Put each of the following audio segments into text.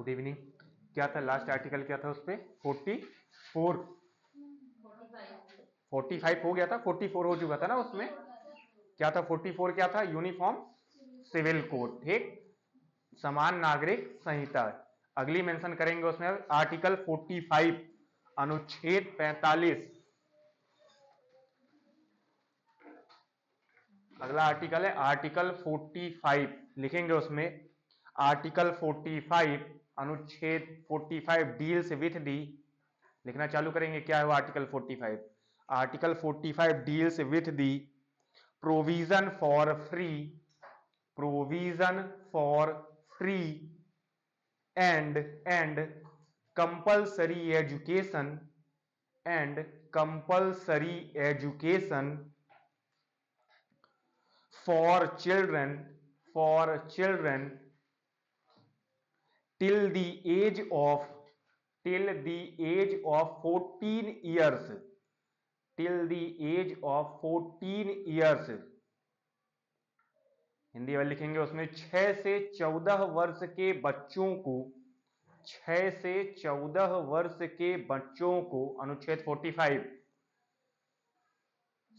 Good evening. क्या था last article, क्या था उस पे? 44 45 हो गया था, 44 हो चुका था ना उसमें। क्या था 44? क्या था? यूनिफॉर्म सिविल कोड, ठीक, समान नागरिक संहिता। अगली मेंशन करेंगे उसमें आर्टिकल 45 अनुच्छेद 45। अगला आर्टिकल है आर्टिकल 45, लिखेंगे उसमें आर्टिकल 45 अनुच्छेद 45 डील्स विथ दी, लिखना चालू करेंगे। क्या है वो article 45? Article 45 deals with the provision for free and compulsory education for children till the age of 14 years, Hindi में लिखेंगे उसमें 6 से 14 वर्ष के बच्चों को, 6 से 14 वर्ष के बच्चों को, अनुच्छेद 45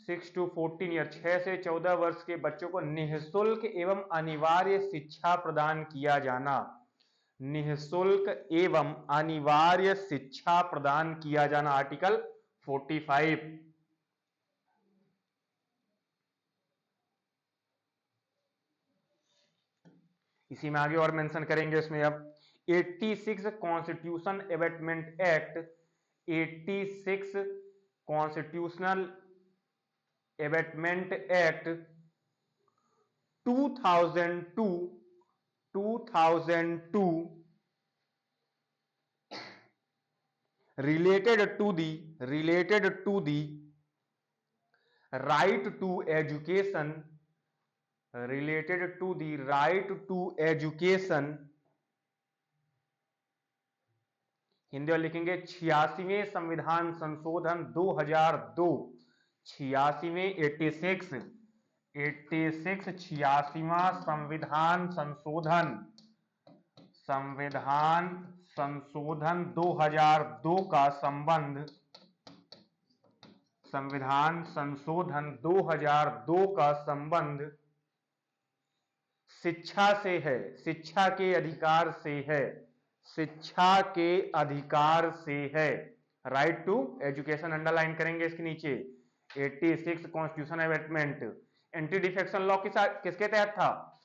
6 to 14 ईयर, 6 से 14 वर्ष के बच्चों को निःशुल्क एवं अनिवार्य शिक्षा प्रदान किया जाना, निःशुल्क एवं अनिवार्य शिक्षा प्रदान किया जाना, आर्टिकल 45। इसी में आगे और मेंशन करेंगे इसमें अब 86 constitution amendment act, 86 constitutional amendment act 2002 related to the right to education, Hindi में लिखेंगे 86वें संविधान संशोधन 2002, 86वें 86 86वां संविधान संशोधन 2002 का संबंध, संविधान संशोधन 2002 का संबंध शिक्षा से है, शिक्षा के अधिकार से है, शिक्षा के अधिकार से है। राइट टू एजुकेशन अंडरलाइन करेंगे इसके नीचे। 86 constitution amendment anti defection law किसके तहत था?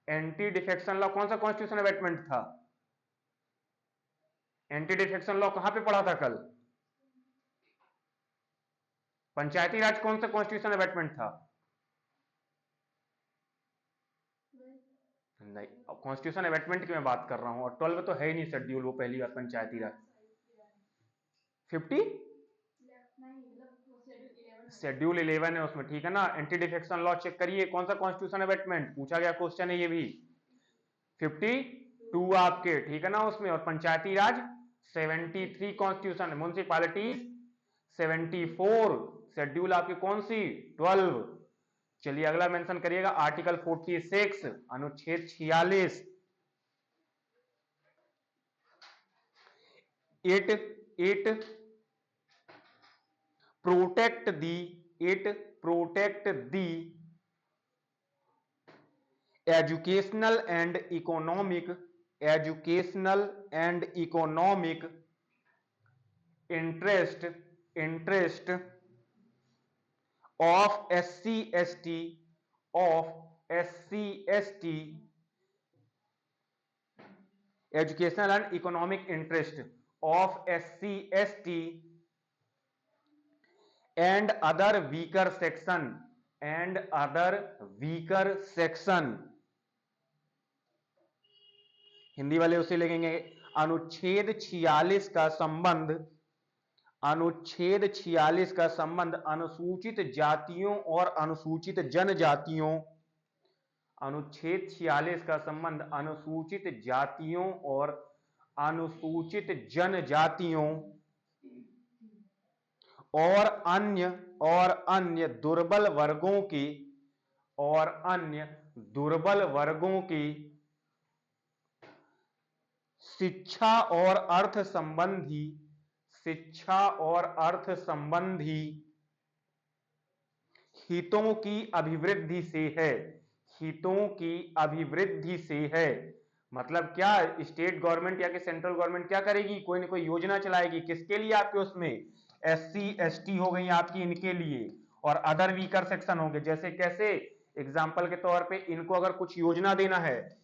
एंटी डिफेक्शन लॉ कौन सा कॉन्स्टिट्यूशन अमेंडमेंट था? एंटी डिफेक्शन लॉ कहां पे पढ़ा था कल? पंचायती राज कौन सा कॉन्स्टिट्यूशन अमेंडमेंट था? नहीं, कॉन्स्टिट्यूशन अमेंडमेंट की मैं बात कर रहा हूं, और 12 तो है ही नहीं शेड्यूल, वो पहली बार पंचायती राज 50 शेड्यूल 11 है उसमें, ठीक है ना। एंटी डिफेक्शन लॉ चेक करिए, कौन सा कॉन्स्टिट्यूशन अमेंडमेंट पूछा गया क्वेश्चन है ये भी, 52 आपके, ठीक है ना उसमें। और पंचायती राज 73 कॉन्स्टिट्यूशन, म्युनिसिपैलिटी 74, शेड्यूल आपकी कौन सी? 12। चलिए अगला मेंशन करिएगा आर्टिकल 46 अनुच्छेद 46, it protect the educational and economic interest of SC/ST educational and economic interest of SC/ST and other weaker section, Hindi वाले उसे लिखेंगे अनुच्छेद 46 का संबंध, अनुच्छेद 46 का संबंध अनुसूचित जातियों और अनुसूचित जनजातियों, अनुच्छेद 46 का संबंध अनुसूचित जातियों और अनुसूचित जनजातियों और अन्य दुर्बल वर्गों की शिक्षा और अर्थ संबंधी, शिक्षा और अर्थ संबंधी हितों की अभिवृद्धि से है, हितों की अभिवृद्धि से है। मतलब क्या, स्टेट गवर्नमेंट या कि सेंट्रल गवर्नमेंट क्या करेगी, कोई ना कोई योजना चलाएगी, किसके लिए, आपके उसमें SC ST हो गई आपकी, इनके लिए, और अदर वीकर सेक्शन होंगे। जैसे कैसे, एग्जाम्पल के तौर पे इनको अगर कुछ योजना देना है,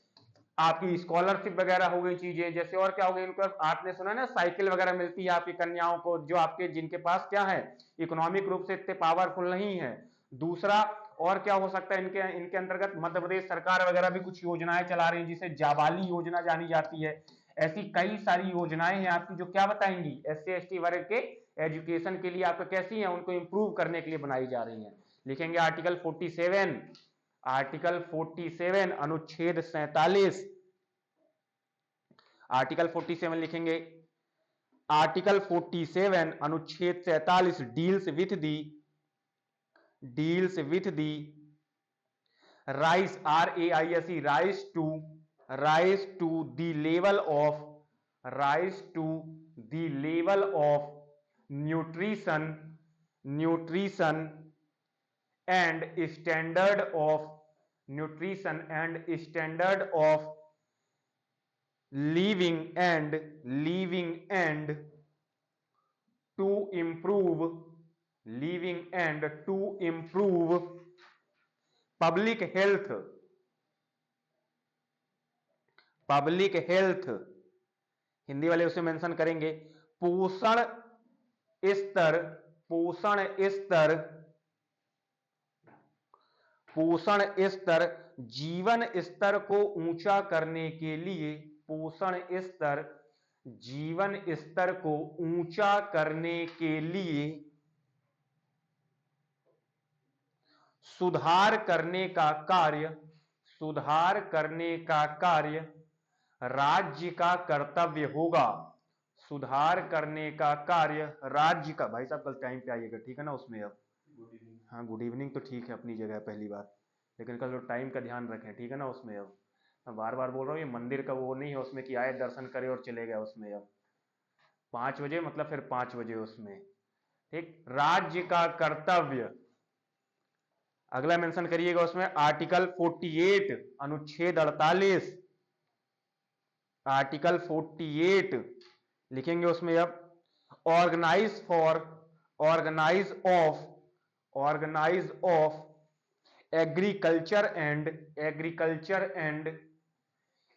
आपकी स्कॉलरशिप वगैरह हो गई चीजें, जैसे और क्या हो गई, इनको आपने सुना ना साइकिल वगैरह मिलती है आपकी कन्याओं को, जो आपके जिनके पास क्या है, इकोनॉमिक रूप से इतने पावरफुल नहीं है। दूसरा और क्या हो सकता है, इनके इनके अंतर्गत मध्य प्रदेश सरकार वगैरह भी कुछ योजनाएं चला रही है, जिसे जाबाली योजना जानी जाती है। ऐसी कई सारी योजनाएं हैं आपकी जो क्या बताएंगी, SC ST वर्ग के एजुकेशन के लिए आपको कैसी है, उनको इंप्रूव करने के लिए बनाई जा रही है। लिखेंगे आर्टिकल 47, आर्टिकल 47 अनुच्छेद 47, आर्टिकल 47 लिखेंगे, आर्टिकल 47 अनुच्छेद 47 deals with the rise, RAISE, rise to the level of nutrition and standard of living and to improve public health, Hindi वाले उसे मेंशन करेंगे, पोषण स्तर, जीवन स्तर को ऊंचा करने के लिए, पोषण स्तर, जीवन स्तर को ऊंचा करने के लिए सुधार करने का कार्य राज्य का कर्तव्य होगा। सुधार करने का कार्य राज्य का, भाई साहब कल टाइम पे आइएगा, ठीक है ना उसमें। अब हाँ, गुड इवनिंग तो ठीक है अपनी जगह पहली बात, लेकिन कल टाइम का ध्यान रखें, ठीक है ना उसमें। अब मैं बार बार बोल रहा हूँ, ये मंदिर का वो नहीं है उसमें कि आए दर्शन करे और चले गए उसमें। अब 5 बजे मतलब फिर 5 बजे उसमें, ठीक। राज्य का कर्तव्य, अगला मेंशन करिएगा उसमें आर्टिकल 48 अनुच्छेद 48, आर्टिकल 48 लिखेंगे उसमें। अब organise of agriculture and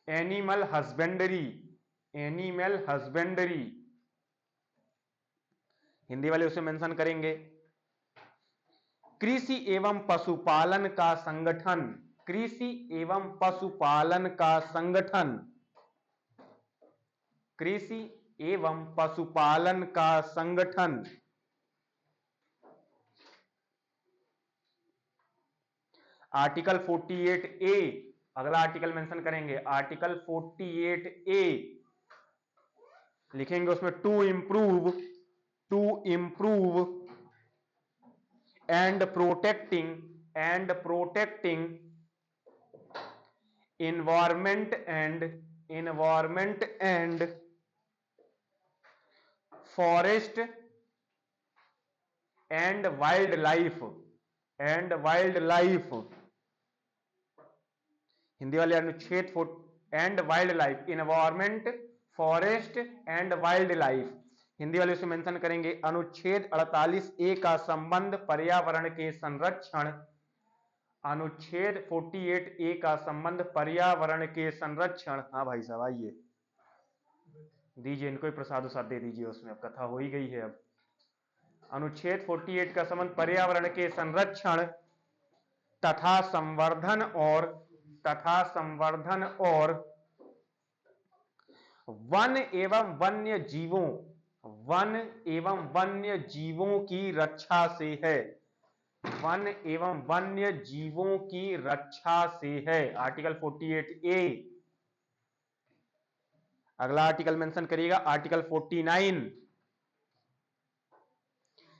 animal husbandry, Hindi वाले उसे मेंशन करेंगे। कृषि एवं पशुपालन का संगठन, कृषि एवं पशुपालन का संगठन, कृषि एवं पशुपालन का संगठन। आर्टिकल 48A, अगला आर्टिकल मेंशन करेंगे, आर्टिकल 48A लिखेंगे उसमें, to improve and protecting environment and forest and wildlife, Hindi वाले अनुच्छेद and wildlife, environment, forest and wildlife, Hindi वाले उसे मेंशन करेंगे। अनुच्छेद 48A का संबंध पर्यावरण के संरक्षण, अनुच्छेद 48A का संबंध पर्यावरण के संरक्षण। हाँ भाई साहब आइए, दीजिए इनको ही प्रसाद उसाद दे दीजिए उसमें, अब कथा हो ही गई है। अब अनुच्छेद 48 का संबंध पर्यावरण के संरक्षण तथा संवर्धन और वन एवं वन्य जीवों की रक्षा से है, वन एवं वन्य जीवों की रक्षा से है, आर्टिकल 48A। अगला आर्टिकल मेंशन करिएगा, article 49।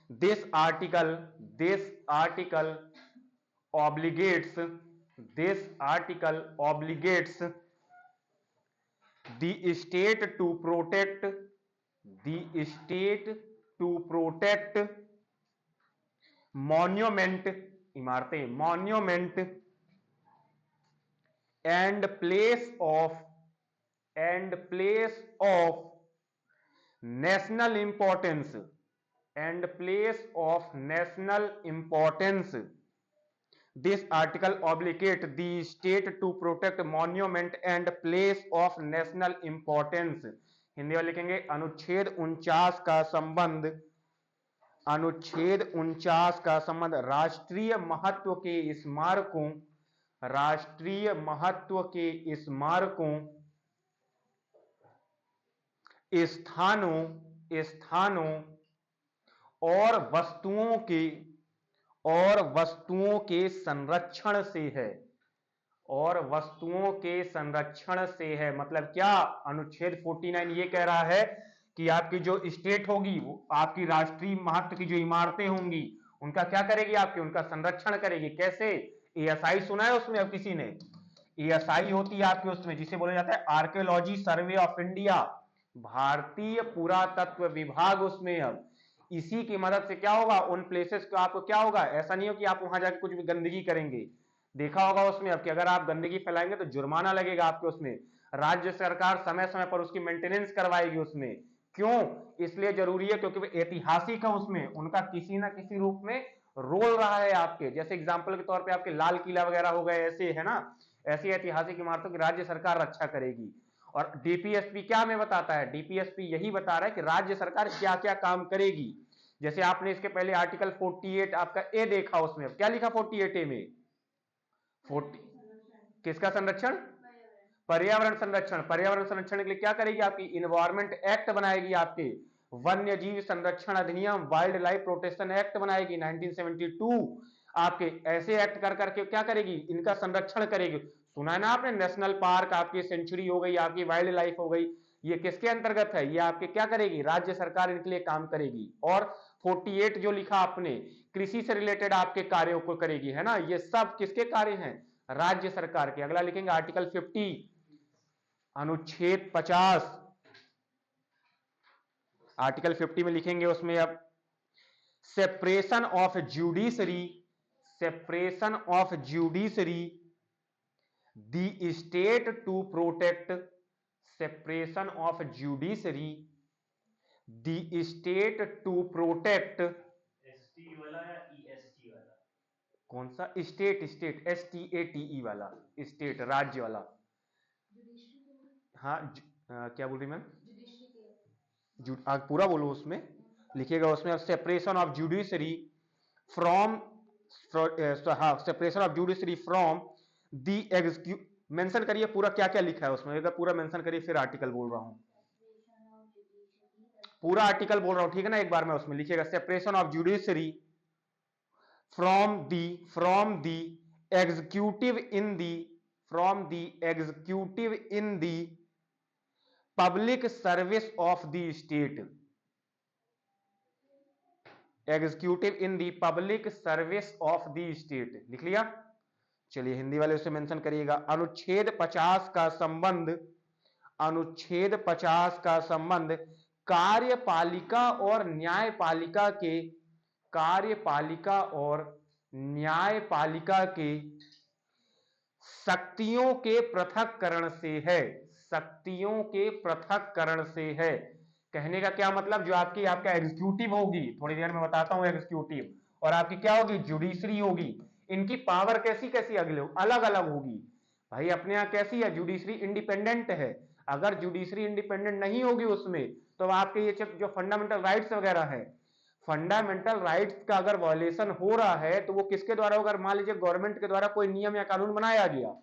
This article obligates the state to protect monument, इमारतें, monument and place of national importance and place of national importance. This article obligate the state to protect monument and place of national importance. Hindi में लिखेंगे अनुच्छेद 49 का संबंध, अनुच्छेद 49 का संबंध राष्ट्रीय महत्व के स्मारकों, राष्ट्रीय महत्व के स्मारकों, स्थानों और वस्तुओं के संरक्षण से है, और वस्तुओं के संरक्षण से है। मतलब क्या, अनुच्छेद 49 ये कह रहा है कि आपकी जो स्टेट होगी वो आपकी राष्ट्रीय महत्व की जो इमारतें होंगी उनका क्या करेगी, आपके उनका संरक्षण करेगी। कैसे? एएसआई सुना है उसमें अब किसी ने? एएसआई होती है आपके उसमें, जिसे बोला जाता है आर्कियोलॉजी सर्वे ऑफ इंडिया, भारतीय पुरातत्व विभाग। उसमें अब इसी की मदद से क्या होगा, उन प्लेसेस को आपको क्या होगा, ऐसा नहीं हो कि आप वहां जाकर कुछ भी गंदगी करेंगे। देखा होगा उसमें अब कि अगर आप गंदगी फैलाएंगे तो जुर्माना लगेगा आपके उसमें। राज्य सरकार समय समय पर उसकी मेंटेनेंस करवाएगी उसमें। क्यों? इसलिए जरूरी है क्योंकि वे ऐतिहासिक है, उसमें उनका किसी ना किसी रूप में रोल रहा है आपके। जैसे एग्जाम्पल के तौर पर आपके लाल किला वगैरह हो गए, ऐसे है ना, ऐसी ऐतिहासिक इमारतों की राज्य सरकार रक्षा करेगी। और डीपीएसपी क्या हमें बताता है? डीपीएसपी यही बता रहा है कि राज्य सरकार क्या क्या काम करेगी। जैसे आपने इसके पहले आर्टिकल 48 आपका ए देखा, उसमें क्या लिखा 48 में? 40 किसका संरक्षण? पर्यावरण संरक्षण। पर्यावरण संरक्षण के लिए क्या करेगी? आपकी इन्वायरमेंट एक्ट बनाएगी, आपके वन्य जीव संरक्षण अधिनियम, वाइल्ड लाइफ प्रोटेक्शन एक्ट बनाएगी 1972। आपके ऐसे एक्ट कर करके क्या करेगी? इनका संरक्षण करेगी। सुना है ना आपने, नेशनल पार्क, आपकी सेंचुरी हो गई, आपकी वाइल्ड लाइफ हो गई, ये किसके अंतर्गत है? ये आपके क्या करेगी? राज्य सरकार इनके लिए काम करेगी। और 48 जो लिखा आपने, कृषि से रिलेटेड आपके कार्यों को करेगी, है ना। ये सब किसके कार्य हैं? राज्य सरकार के। अगला लिखेंगे आर्टिकल 50, अनुच्छेद 50। आर्टिकल 50 में लिखेंगे उसमें अब separation of judiciary, separation of judiciary, the state to protect, separation of judiciary, the state to protect. ST वाला या ईएसटी वाला? कौन सा? स्टेट, स्टेट, STATE वाला, स्टेट, राज्य वाला। हाँ क्या बोल रही मैम? पूरा बोलो, उसमें लिखेगा उसमें सेपरेशन ऑफ जुडिशरी फ्रॉम, हाँ, separation of judiciary from the executive. Mention करिए पूरा क्या क्या लिखा है उसमें, अगर पूरा मेंशन करिए, फिर आर्टिकल बोल रहा हूं, पूरा आर्टिकल बोल रहा हूं, ठीक है ना। एक बार में उसमें लिखिएगा separation of judiciary from the executive in the, from the executive in the public service of the state, executive in the public service of the state. लिख लिया? चलिए हिंदी वाले उसे मेंशन करिएगा। अनुच्छेद 50 का संबंध, अनुच्छेद 50 का संबंध कार्यपालिका और न्यायपालिका के, कार्यपालिका और न्यायपालिका के शक्तियों के पृथक्करण से है, शक्तियों के पृथक्करण से है। कहने का क्या मतलब, जो आपकी आपका एग्जीक्यूटिव होगी, थोड़ी देर में बताता हूं एग्जीक्यूटिव, और आपकी क्या होगी? जुडिशरी होगी। इनकी पावर कैसी कैसी अलग अलग होगी। भाई अपने यहां कैसी है? जुडिशरी इंडिपेंडेंट है। अगर जुडिशरी इंडिपेंडेंट नहीं होगी उसमें, तो आपके ये जो फंडामेंटल राइट्स वगैरह है, फंडामेंटल राइट्स का अगर वायलेशन हो रहा है तो वो किसके द्वारा? अगर मान लीजिए गवर्नमेंट के द्वारा कोई नियम या कानून बनाया गया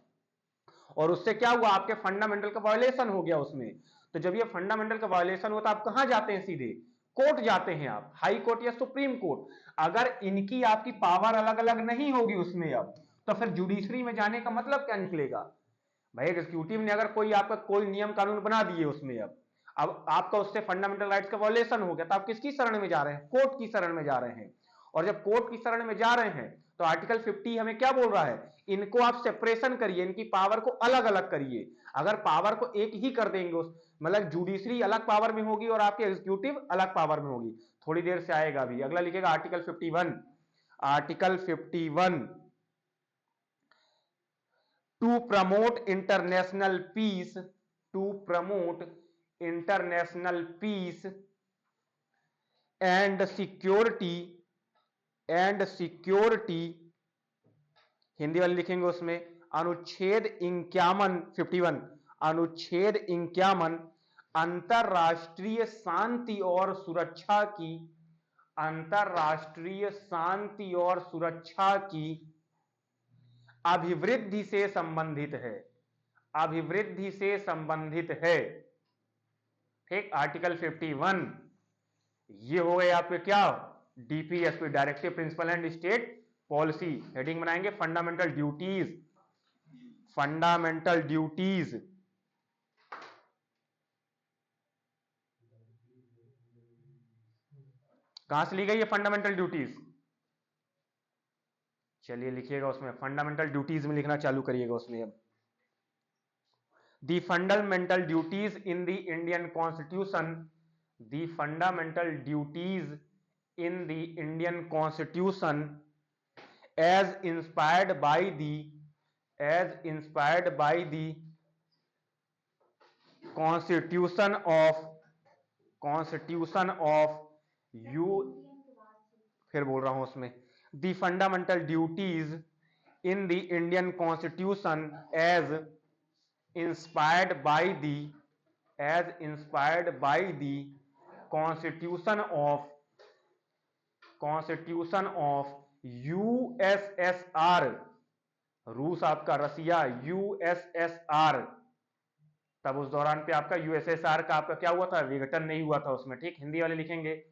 और उससे क्या हुआ, आपके फंडामेंटल का वायलेशन हो गया उसमें, तो जब ये फंडामेंटल का वायलेशन होता है, आप कहां जाते हैं? सीधे कोर्ट जाते हैं आप, हाई कोर्ट या सुप्रीम कोर्ट। अगर इनकी आपकी पावर अलग अलग नहीं होगी उसमें अब, तो फिर जुडिशरी में जाने का मतलब क्या निकलेगा? भाई एग्जीक्यूटिव ने अगर कोई आपका कोई नियम कानून बना दिए उसमें, अब आपका उससे फंडामेंटल राइट्स का वायलेशन हो गया, तो आप किसकी शरण में जा रहे हैं? कोर्ट की शरण में जा रहे हैं। और जब कोर्ट की शरण में जा रहे हैं तो आर्टिकल 50 हमें क्या बोल रहा है, इनको आप सेपरेशन करिए, इनकी पावर को अलग अलग करिए। अगर पावर को एक ही कर देंगे, मतलब जुडिशरी अलग पावर में होगी और आपकी एग्जीक्यूटिव अलग पावर में होगी। थोड़ी देर से आएगा अभी। अगला लिखेगा article 51, article 51 to promote international peace, to promote international peace and security, and security, Hindi वाले लिखेंगे उसमें अनुच्छेद 51, 51 अनुच्छेद 51 अंतरराष्ट्रीय शांति और सुरक्षा की, अंतरराष्ट्रीय शांति और सुरक्षा की अभिवृद्धि से संबंधित है, अभिवृद्धि से संबंधित है। ठीक, आर्टिकल 51 ये हो गए आपके क्या, DPSP, directive principle and state policy. Heading बनाएंगे फंडामेंटल ड्यूटीज, फंडामेंटल ड्यूटीज। कहां से ली गई है फंडामेंटल ड्यूटीज, चलिए लिखिएगा उसमें, फंडामेंटल ड्यूटीज में लिखना चालू करिएगा उसमें। अब the fundamental duties in the Indian constitution, the fundamental duties in the Indian constitution as inspired by the, as inspired by the constitution of, constitution of you, फिर बोल रहा हूं उसमें, the fundamental duties in the Indian constitution as inspired by the, as inspired by the constitution of, constitution of USSR, रूस आपका, रसिया, USSR, तब उस दौरान पे आपका यूएसएसआर का आपका क्या हुआ था, विघटन नहीं हुआ था उसमें। ठीक, हिंदी वाले लिखेंगे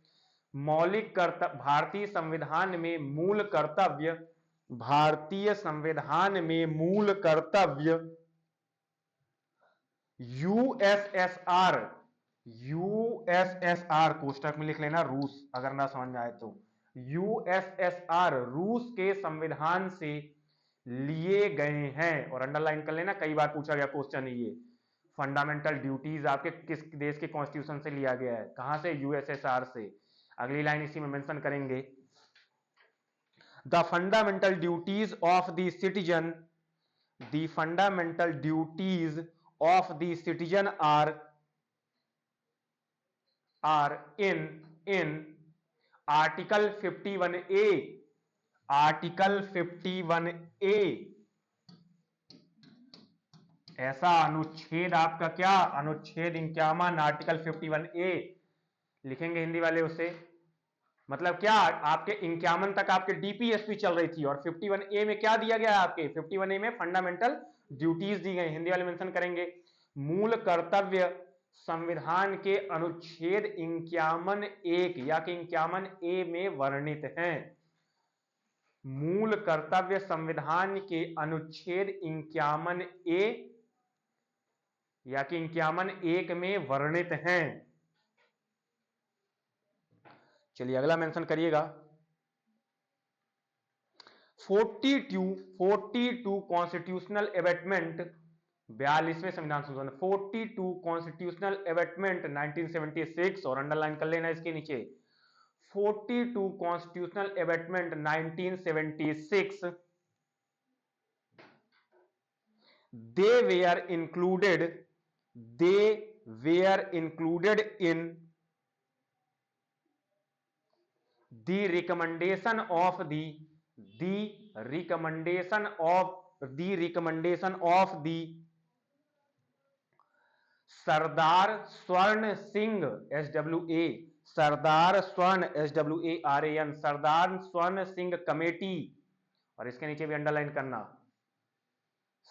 मौलिक कर्तव्य, भारतीय संविधान में मूल कर्तव्य, भारतीय संविधान में मूल कर्तव्य यूएसएसआर, यूएसएसआर कोष्टक में लिख लेना रूस, अगर ना समझ में आए तो, यूएसएसआर रूस के संविधान से लिए गए हैं। और अंडरलाइन कर लेना, कई बार पूछा गया क्वेश्चन ये, फंडामेंटल ड्यूटीज आपके किस देश के कॉन्स्टिट्यूशन से लिया गया है, कहां से, यूएसएसआर से। अगली लाइन इसी में मेंशन करेंगे, the fundamental duties of the citizen, the fundamental duties of the citizen are in article 51A, article 51A, ऐसा अनुच्छेद आपका क्या, अनुच्छेद 51 आर्टिकल 51A लिखेंगे हिंदी वाले उसे, मतलब क्या, आपके 51 तक आपके डीपीएसपी चल रही थी और 51A में क्या दिया गया है आपके, 51A में फंडामेंटल ड्यूटीज दी गई। हिंदी वाले मेंशन करेंगे मूल कर्तव्य संविधान के अनुच्छेद 51(1) या कि 51A में वर्णित हैं। मूल कर्तव्य संविधान के अनुच्छेद 51A या कि 51(1) में वर्णित हैं। चलिए अगला मेंशन करिएगा 42 कॉन्स्टिट्यूशनल एमेंडमेंट, 42वें संविधान संशोधन, 42 कॉन्स्टिट्यूशनल एमेंडमेंट 1976, और अंडरलाइन कर लेना इसके नीचे 42 constitutional amendment 1976, they were included in the recommendation of the सरदार स्वर्ण सिंह SWA, सरदार स्वर्ण SWARAN, सरदार स्वर्ण सिंह कमेटी, और इसके नीचे भी अंडरलाइन करना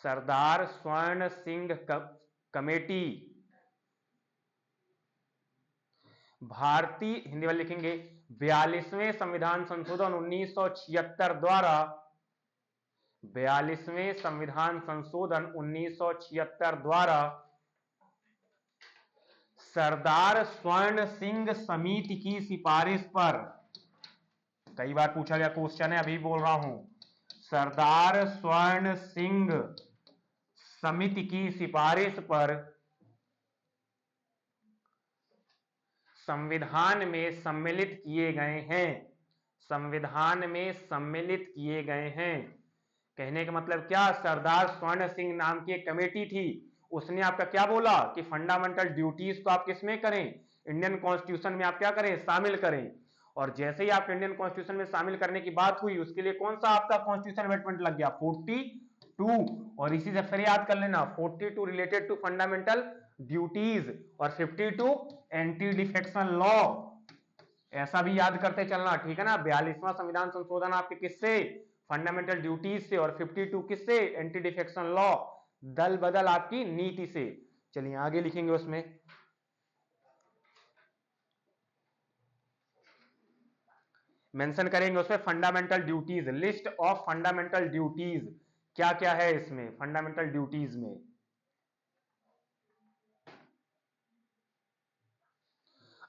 सरदार स्वर्ण सिंह कमेटी। भारतीय, हिंदी वाले लिखेंगे 42वें संविधान संशोधन 1976 द्वारा, 42वें संविधान संशोधन 1976 द्वारा सरदार स्वर्ण सिंह समिति की सिफारिश पर, कई बार पूछा गया क्वेश्चन है, अभी बोल रहा हूं, सरदार स्वर्ण सिंह समिति की सिफारिश पर संविधान में सम्मिलित किए गए हैं, संविधान में सम्मिलित किए गए हैं। कहने का मतलब क्या, सरदार स्वर्ण सिंह नाम की एक कमेटी थी, उसने आपका क्या बोला कि फंडामेंटल ड्यूटीज को आप किसमें करें, इंडियन कॉन्स्टिट्यूशन में आप क्या करें, शामिल करें। और जैसे ही आप इंडियन कॉन्स्टिट्यूशन में शामिल करने की बात हुई, उसके लिए कौन सा आपका कॉन्स्टिट्यूशन अमेंडमेंट लग गया, 42, और इसी से फिर याद कर लेना 42 रिलेटेड टू फंडामेंटल ड्यूटीज और 52 एंटी डिफेक्शन लॉ, ऐसा भी याद करते चलना, ठीक है ना। 42वां संविधान संशोधन आपके किससे, फंडामेंटल ड्यूटीज से, और 52 किससे, एंटी डिफेक्शन लॉ, दल बदल आपकी नीति से। चलिए आगे लिखेंगे, उसमें मेंशन करेंगे उसमें fundamental duties, list of fundamental duties क्या क्या है इसमें फंडामेंटल ड्यूटीज में।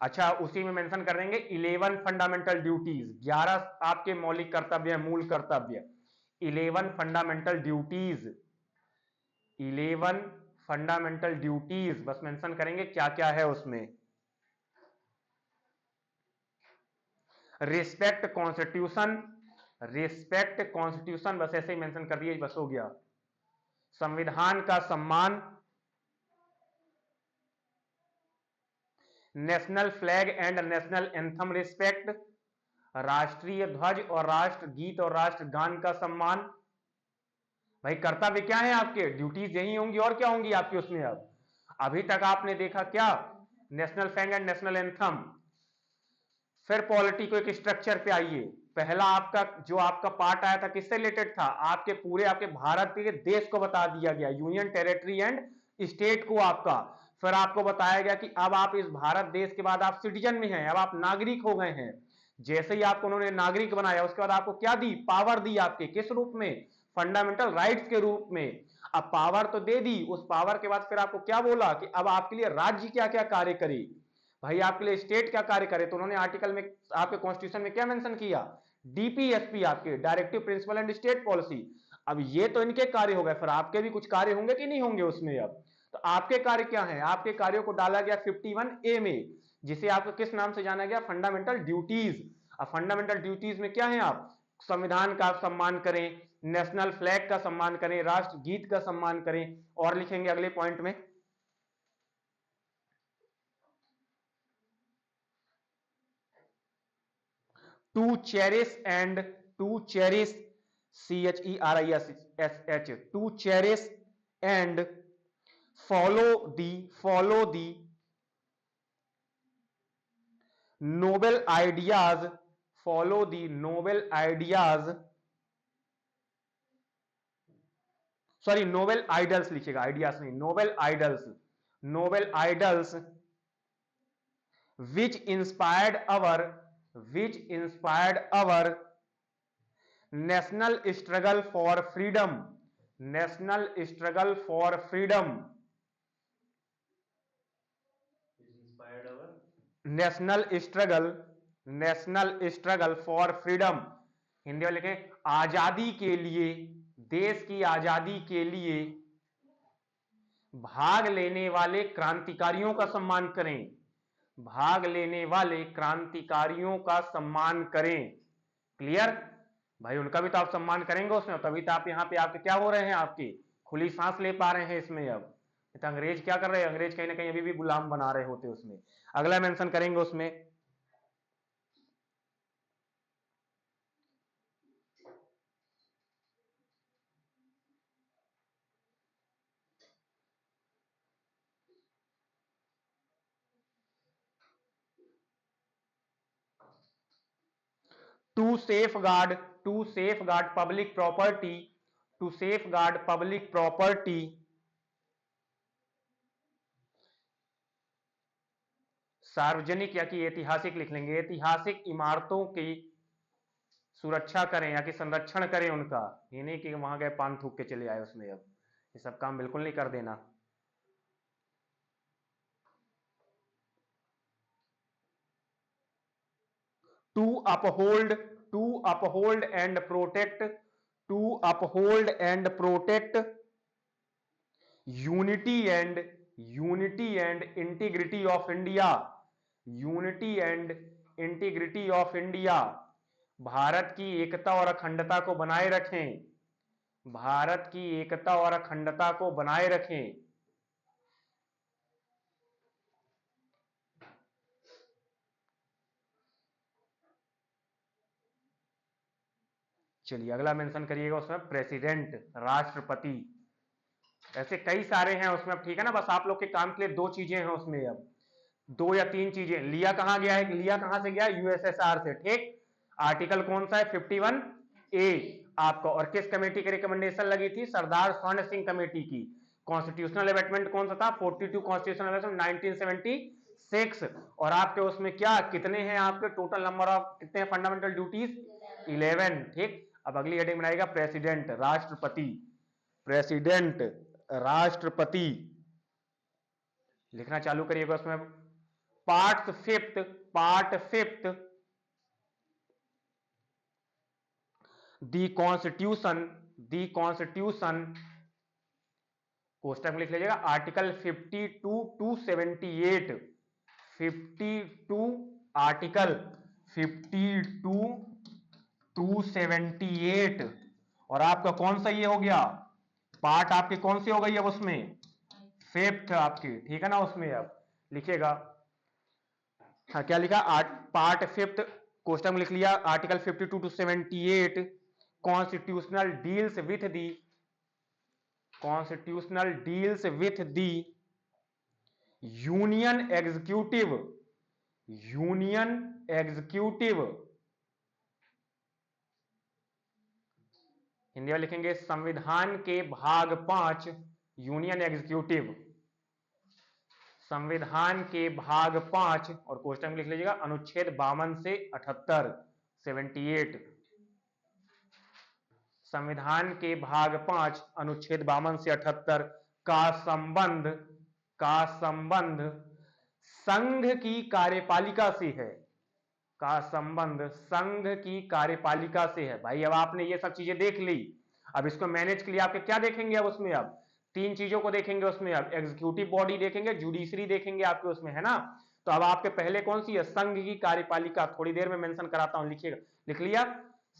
अच्छा, उसी में मेंशन कर देंगे 11 फंडामेंटल ड्यूटीज, 11 आपके मौलिक कर्तव्य, मूल कर्तव्य, 11 फंडामेंटल ड्यूटीज, 11 फंडामेंटल ड्यूटीज बस मेंशन करेंगे क्या क्या है उसमें। रिस्पेक्ट कॉन्स्टिट्यूशन, रिस्पेक्ट कॉन्स्टिट्यूशन बस ऐसे ही मेंशन कर दिए, बस हो गया। संविधान का सम्मान, national flag and national anthem respect, राष्ट्रीय ध्वज और राष्ट्र गीत और राष्ट्र गान का सम्मान। भाई कर्तव्य क्या है आपके, ड्यूटीज यही होंगी और क्या होंगी आपकी उसमें। अब अभी तक आपने देखा क्या, national flag and national anthem, फिर पॉलिटी को एक स्ट्रक्चर पे आइए। पहला आपका जो आपका पार्ट आया था किससे रिलेटेड था, आपके पूरे आपके भारत के देश को बता दिया गया, यूनियन टेरिटरी एंड स्टेट को आपका। फिर आपको बताया गया कि अब आप इस भारत देश के बाद आप सिटीजन में हैं, अब आप नागरिक हो गए हैं। जैसे ही आपको उन्होंने नागरिक बनाया, उसके बाद आपको क्या दी, पावर दी आपके, किस रूप में, फंडामेंटल राइट्स के रूप में। अब पावर तो दे दी, उस पावर के बाद फिर आपको क्या बोला कि अब आपके लिए राज्य क्या क्या कार्य करे, भाई आपके लिए स्टेट क्या कार्य करे। तो उन्होंने आर्टिकल में आपके कॉन्स्टिट्यूशन में क्या मेंशन किया, डीपीएसपी, आपके directive principle and state policy. अब ये तो इनके कार्य हो गए, फिर आपके भी कुछ कार्य होंगे कि नहीं होंगे उसमें। अब तो आपके कार्य क्या है, आपके कार्यों को डाला गया 51A में, जिसे आपको किस नाम से जाना गया, फंडामेंटल ड्यूटीज। अब फंडामेंटल ड्यूटीज में क्या है, आप संविधान का सम्मान करें, नेशनल फ्लैग का सम्मान करें, राष्ट्र गीत का सम्मान करें, और लिखेंगे अगले पॉइंट में to cherish and to cherish, CHERISH, to cherish and follow the noble ideas, follow the noble ideas, sorry noble idols लिखिएगा, आइडियाज नहीं, noble idols, noble idols which inspired our national struggle for freedom, national struggle for freedom, inspired our national struggle for freedom, Hindi में लिखें आजादी के लिए, देश की आजादी के लिए भाग लेने वाले क्रांतिकारियों का सम्मान करें, भाग लेने वाले क्रांतिकारियों का सम्मान करें। क्लियर भाई, उनका भी तो आप सम्मान करेंगे उसमें, तभी तो आप यहाँ पे आपके क्या हो रहे हैं, आपकी खुली सांस ले पा रहे हैं इसमें। अब तो अंग्रेज क्या कर रहे हैं, अंग्रेज कहीं ना कहीं अभी भी गुलाम बना रहे होते उसमें। अगला मेंशन करेंगे उसमें to safeguard public property, to safeguard public property, सार्वजनिक या कि ऐतिहासिक लिख लेंगे, ऐतिहासिक इमारतों की सुरक्षा करें या कि संरक्षण करें उनका, ये नहीं कि वहां गए पान थूक के चले आए उसमें। अब ये सब काम बिल्कुल नहीं कर देना। To uphold and protect, to uphold and protect unity and integrity of India, unity and integrity of India, Bharat की एकता और अखंडता को बनाए रखें, भारत की एकता और अखंडता को बनाए रखें। चलिए अगला मेंशन करिएगा उसमें प्रेसिडेंट, राष्ट्रपति। ऐसे कई सारे हैं उसमें, अब ठीक है ना, बस आप लोग के काम के लिए दो चीजें हैं उसमें, अब दो या तीन चीजें। लिया कहां गया है, लिया कहां से गया, यूएसएसआर से, ठीक। आर्टिकल कौन सा है, 51A आपका, और किस कमेटी की रिकमेंडेशन लगी थी, सरदार स्वर्ण सिंह कमेटी की। कॉन्स्टिट्यूशनल अमेंडमेंट कौन सा था, 42 कॉन्स्टिट्यूशनल अमेंडमेंट 1976, और आपके उसमें क्या कितने हैं, आपके टोटल नंबर ऑफ कितने हैं फंडामेंटल ड्यूटीज, 11, ठीक। अब अगली हेडिंग बनाएगा प्रेसिडेंट, राष्ट्रपति, प्रेसिडेंट, राष्ट्रपति। लिखना चालू करिएगा उसमें पार्ट फिफ्थ दी कॉन्स्टिट्यूशन, कोष्टक में लिख लीजिएगा आर्टिकल 52 टू 78, 52 आर्टिकल 52 टू 78, और आपका कौन सा ये हो गया, पार्ट आपके कौन सी हो गई अब उसमें, फिफ्थ आपकी, ठीक है ना। उसमें अब लिखिएगा, हाँ क्या लिखा, पार्ट फिफ्थ, कोष्टक में लिख लिया article 52 to 78, constitutional deals with the union executive, Hindi में लिखेंगे संविधान के भाग 5, यूनियन एग्जीक्यूटिव, संविधान के भाग 5, और कोष्टक में लिख लीजिएगा अनुच्छेद 52 से 78, 78, संविधान के भाग 5 अनुच्छेद 52 से 78 का संबंध संघ की कार्यपालिका से है, का संबंध संघ की कार्यपालिका से है। भाई अब आपने ये सब चीजें देख ली, अब इसको मैनेज के लिए आपके क्या देखेंगे, अब उसमें अब तीन चीजों को देखेंगे उसमें, अब एग्जीक्यूटिव बॉडी देखेंगे, जुडिशरी देखेंगे आपके उसमें, है ना। तो अब आपके पहले कौन सी है, संघ की कार्यपालिका, थोड़ी देर में मेंशन कराता हूं, लिखिएगा, लिख लिया,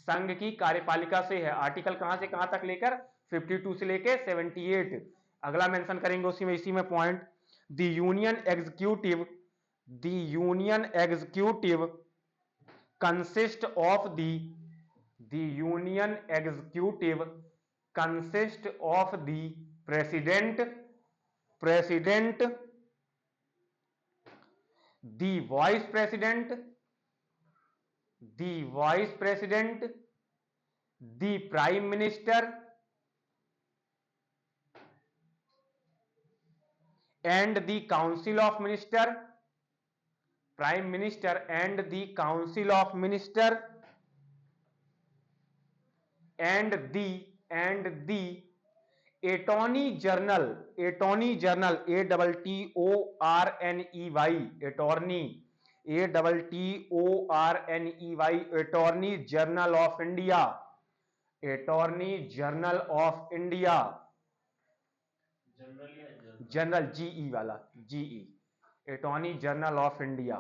संघ की कार्यपालिका से है। आर्टिकल कहां से कहां तक लेकर, 52 से लेकर 78। अगला मेंशन करेंगे उसी में, इसी में point, the union executive consist of the union executive consist of the president, the vice president, the prime minister and the council of minister, prime minister and the council of minister and the attorney general, attorney, attorney general of India, general, GE वाला, GE, attorney general of India.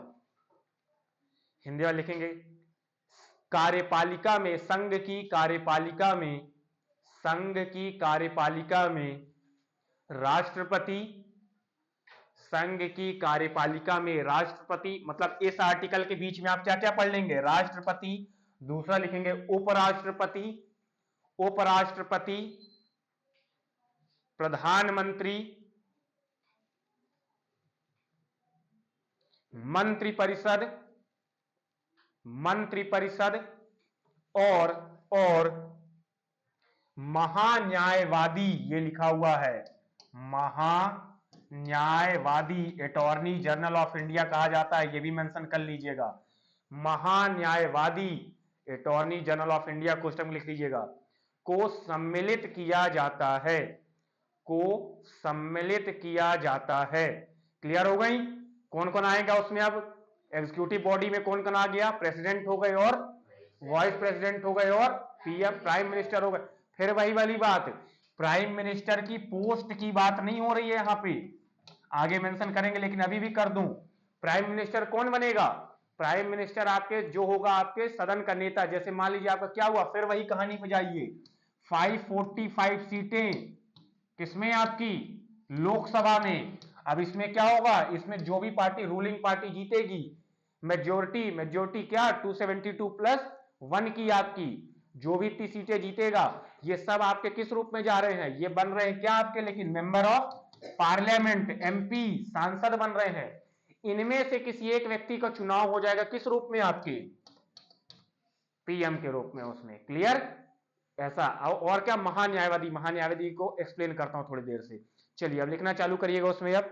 Hindi में लिखेंगे कार्यपालिका में, संघ की कार्यपालिका में राष्ट्रपति, संघ की कार्यपालिका में राष्ट्रपति, मतलब इस आर्टिकल के बीच में आप क्या क्या पढ़ लेंगे, राष्ट्रपति, दूसरा लिखेंगे उपराष्ट्रपति, प्रधानमंत्री, मंत्रिपरिषद और महान्यायवादी, ये लिखा हुआ है महान्यायवादी, अटॉर्नी जनरल ऑफ इंडिया कहा जाता है, ये भी मेंशन कर लीजिएगा, महान्यायवादी, attorney general of India, question में लिख लीजिएगा, को सम्मिलित किया जाता है। क्लियर हो गई, कौन कौन आएगा उसमें, अब एग्जीक्यूटिव बॉडी में कौन कौन आ गया, प्रेसिडेंट हो गए और वाइस प्रेसिडेंट हो गए और पीएम प्राइम मिनिस्टर हो गए। फिर वही वाली बात, प्राइम मिनिस्टर की पोस्ट की बात नहीं हो रही है यहां पे, आगे मेंशन करेंगे लेकिन अभी भी कर दूं, प्राइम मिनिस्टर कौन बनेगा, प्राइम मिनिस्टर आपके जो होगा आपके सदन का नेता। जैसे मान लीजिए आपका क्या हुआ, फिर वही कहानी पे जाइए, 545 सीटें किसमें आपकी लोकसभा में। अब इसमें क्या होगा, इसमें जो भी पार्टी रूलिंग पार्टी जीतेगी, मेजोरिटी क्या 272 प्लस 1 की आपकी, जो भी इतनी सीटें जीतेगा ये सब आपके किस रूप में जा रहे हैं, ये बन रहे हैं क्या आपके लेकिन मेंबर ऑफ पार्लियामेंट, एमपी, सांसद बन रहे हैं। इनमें से किसी एक व्यक्ति का चुनाव हो जाएगा किस रूप में आपके, पीएम के रूप में उसमें, क्लियर। ऐसा और क्या, महान्यायवादी को एक्सप्लेन करता हूं थोड़ी देर से। चलिए अब लिखना चालू करिएगा उसमें। अब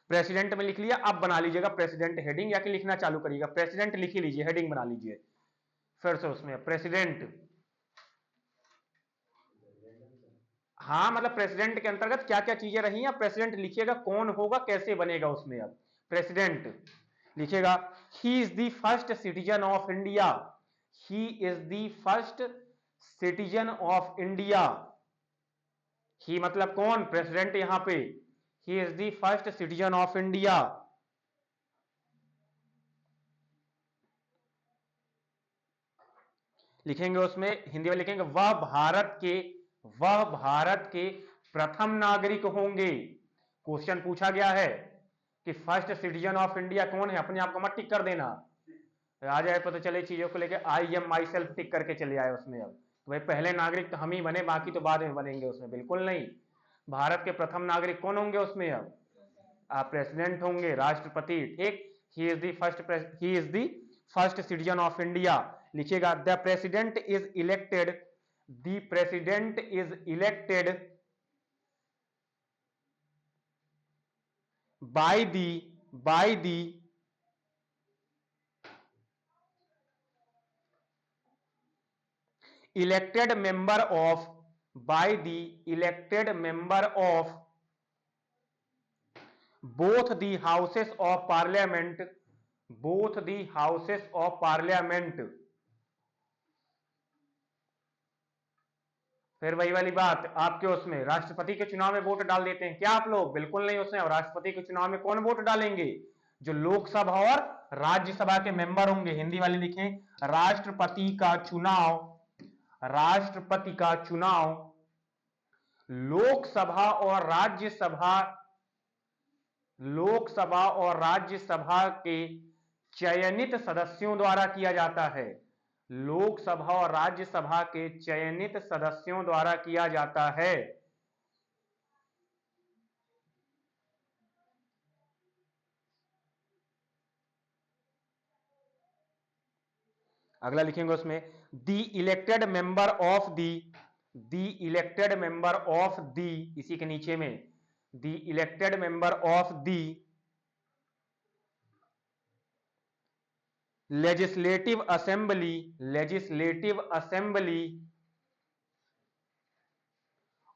प्रेसिडेंट में लिख लिया, अब बना लीजिएगा प्रेसिडेंट हेडिंग, या कि लिखना चालू करिएगा, प्रेसिडेंट लिख ही लीजिए, हेडिंग बना लीजिए फिर से उसमें प्रेसिडेंट। हाँ मतलब प्रेसिडेंट के अंतर्गत क्या क्या चीजें रही हैं, प्रेसिडेंट लिखिएगा, कौन होगा कैसे बनेगा उसमें। अब प्रेसिडेंट लिखिएगा, he is the first citizen of India, he is the first citizen of India. He मतलब कौन, प्रेसिडेंट यहां पे, he is the first citizen of India. लिखेंगे उसमें हिंदी में लिखेंगे, वह भारत के प्रथम नागरिक होंगे। क्वेश्चन पूछा गया है कि फर्स्ट सिटीजन ऑफ इंडिया कौन है, अपने आप को मत टिक कर देना, आ जाए पता चले चीजों को लेके आई एम माई सेल्फ टिक करके चले आए उसमें। अब तो भाई पहले नागरिक तो हम ही बने, बाकी तो बाद में बनेंगे उसमें, बिल्कुल नहीं। भारत के प्रथम नागरिक कौन होंगे उसमें, अब आप प्रेसिडेंट होंगे, राष्ट्रपति, ठीक। He is the first citizen of India. लिखिएगा, the president is elected by the elected member of both the houses of parliament, फिर वही वाली बात आपके उसमें, राष्ट्रपति के चुनाव में वोट डाल देते हैं क्या आप लोग, बिल्कुल नहीं। उसमें राष्ट्रपति के चुनाव में कौन वोट डालेंगे, जो लोकसभा और राज्यसभा के मेंबर होंगे। हिंदी वाले लिखें, राष्ट्रपति का चुनाव लोकसभा और राज्यसभा के चयनित सदस्यों द्वारा किया जाता है, लोकसभा और राज्यसभा के चयनित सदस्यों द्वारा किया जाता है। अगला लिखेंगे उसमें, the elected member of the, इसी के नीचे में, the elected member of the legislative assembly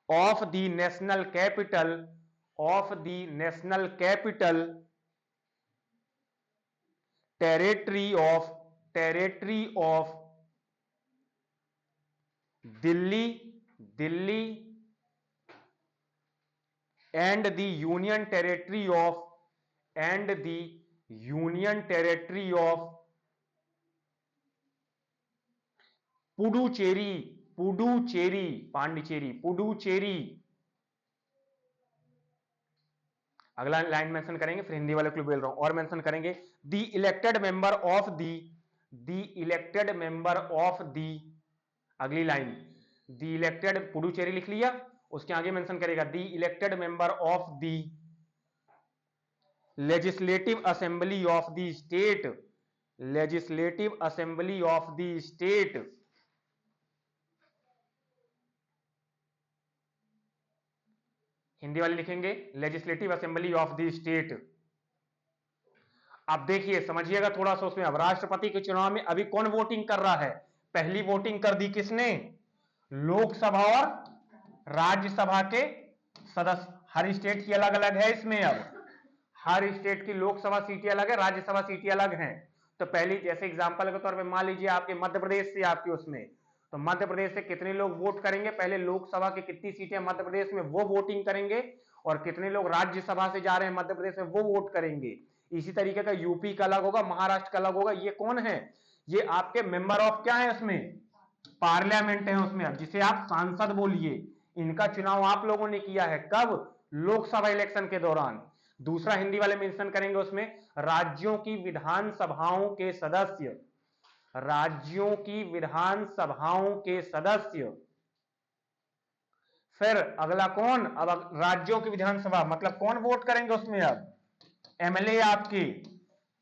of the national capital territory of Delhi and the union territory of Puducherry, Pondicherry, Puducherry. अगला लाइन मेंशन करेंगे, फिर हिंदी वाले को बोल रहा हूं, और मेंशन करेंगे, the elected member of the, अगली लाइन, द इलेक्टेड, पुडुचेरी लिख लिया, उसके आगे मेंशन करेगा, the elected member of the legislative assembly of the state, Hindi वाले लिखेंगे, legislative assembly of the state. अब देखिए समझिएगा थोड़ा सा उसमें, अब राष्ट्रपति के चुनाव में अभी कौन वोटिंग कर रहा है, पहली वोटिंग कर दी किसने, लोकसभा और राज्यसभा के सदस्य। हर स्टेट की अलग अलग है इसमें, अब हर स्टेट की लोकसभा सीटें अलग है, राज्यसभा सीटें अलग हैं। तो पहली, जैसे एग्जांपल के तौर पे मान लीजिए आपके मध्य प्रदेश से आपके उसमें, तो मध्य प्रदेश से कितने लोग वोट करेंगे, पहले लोकसभा की कितनी सीटें मध्य प्रदेश में वो वोटिंग करेंगे, और कितने लोग राज्यसभा से जा रहे हैं मध्य प्रदेश में वो वोट करेंगे। इसी तरीके का यूपी का अलग होगा, महाराष्ट्र का अलग होगा। ये कौन है, ये आपके मेंबर ऑफ क्या है, उसमें पार्लियामेंट है उसमें, अब जिसे आप सांसद बोलिए। इनका चुनाव आप लोगों ने किया है, कब, लोकसभा इलेक्शन के दौरान। दूसरा हिंदी वाले मेंशन करेंगे उसमें, राज्यों की विधानसभाओं के सदस्य, राज्यों की विधानसभाओं के सदस्य। फिर अगला कौन, अब राज्यों की विधानसभा मतलब कौन वोट करेंगे उसमें, अब एमएलए आपकी,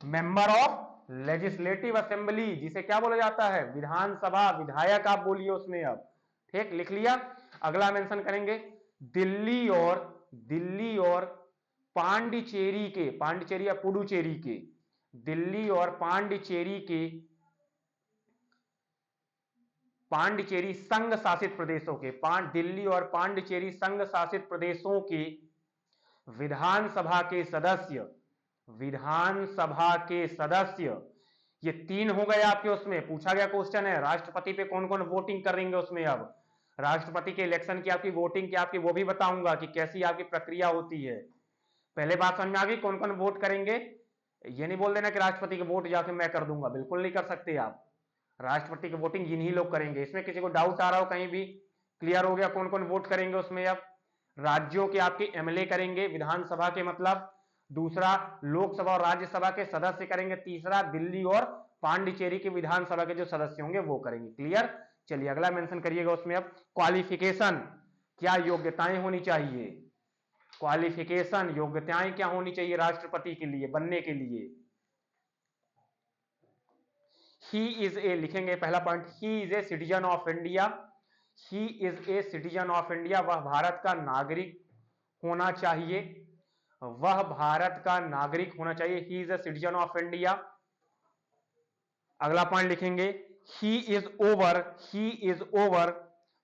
मेंबर ऑफ लेजिस्लेटिव असेंबली, जिसे क्या बोला जाता है, विधानसभा, विधायक आप बोलिए उसमें अब। ठीक, लिख लिया। अगला मेंशन करेंगे दिल्ली और पांडिचेरी के, पांडिचेरी या पुडुचेरी के, दिल्ली और पांडिचेरी के, पांडिचेरी संघ शासित प्रदेशों के, दिल्ली और पांडिचेरी संघ शासित प्रदेशों के विधानसभा के सदस्य, विधानसभा के सदस्य। ये तीन हो गए आपके, उसमें पूछा गया क्वेश्चन है राष्ट्रपति पे कौन कौन वोटिंग कर रहेंगे उसमें। अब राष्ट्रपति के इलेक्शन की आपकी वोटिंग की आपकी वो भी बताऊंगा कि कैसी आपकी प्रक्रिया होती है। पहले बात समझ में आ गई, कौन कौन वोट करेंगे। ये नहीं बोल देना कि राष्ट्रपति के वोट जाके मैं कर दूंगा, बिल्कुल नहीं कर सकते आप। राष्ट्रपति की वोटिंग इन्हीं लोग करेंगे। इसमें किसी को डाउट आ रहा हो कहीं भी, क्लियर हो गया कौन कौन वोट करेंगे उसमें। अब राज्यों के आपके एमएलए करेंगे, विधानसभा के मतलब, दूसरा लोकसभा और राज्यसभा के सदस्य करेंगे, तीसरा दिल्ली और पांडिचेरी के विधानसभा के जो सदस्य होंगे वो करेंगे। क्लियर, चलिए अगला मेंशन करिएगा उसमें। अब क्वालिफिकेशन, क्या योग्यताएं होनी चाहिए, क्वालिफिकेशन योग्यताएं क्या होनी चाहिए राष्ट्रपति के लिए बनने के लिए। ही इज ए, लिखेंगे पहला point, he is a citizen of India, he is a citizen of India, वह भारत का नागरिक होना चाहिए, वह भारत का नागरिक होना चाहिए, he is a citizen of India. अगला पॉइंट लिखेंगे, he is over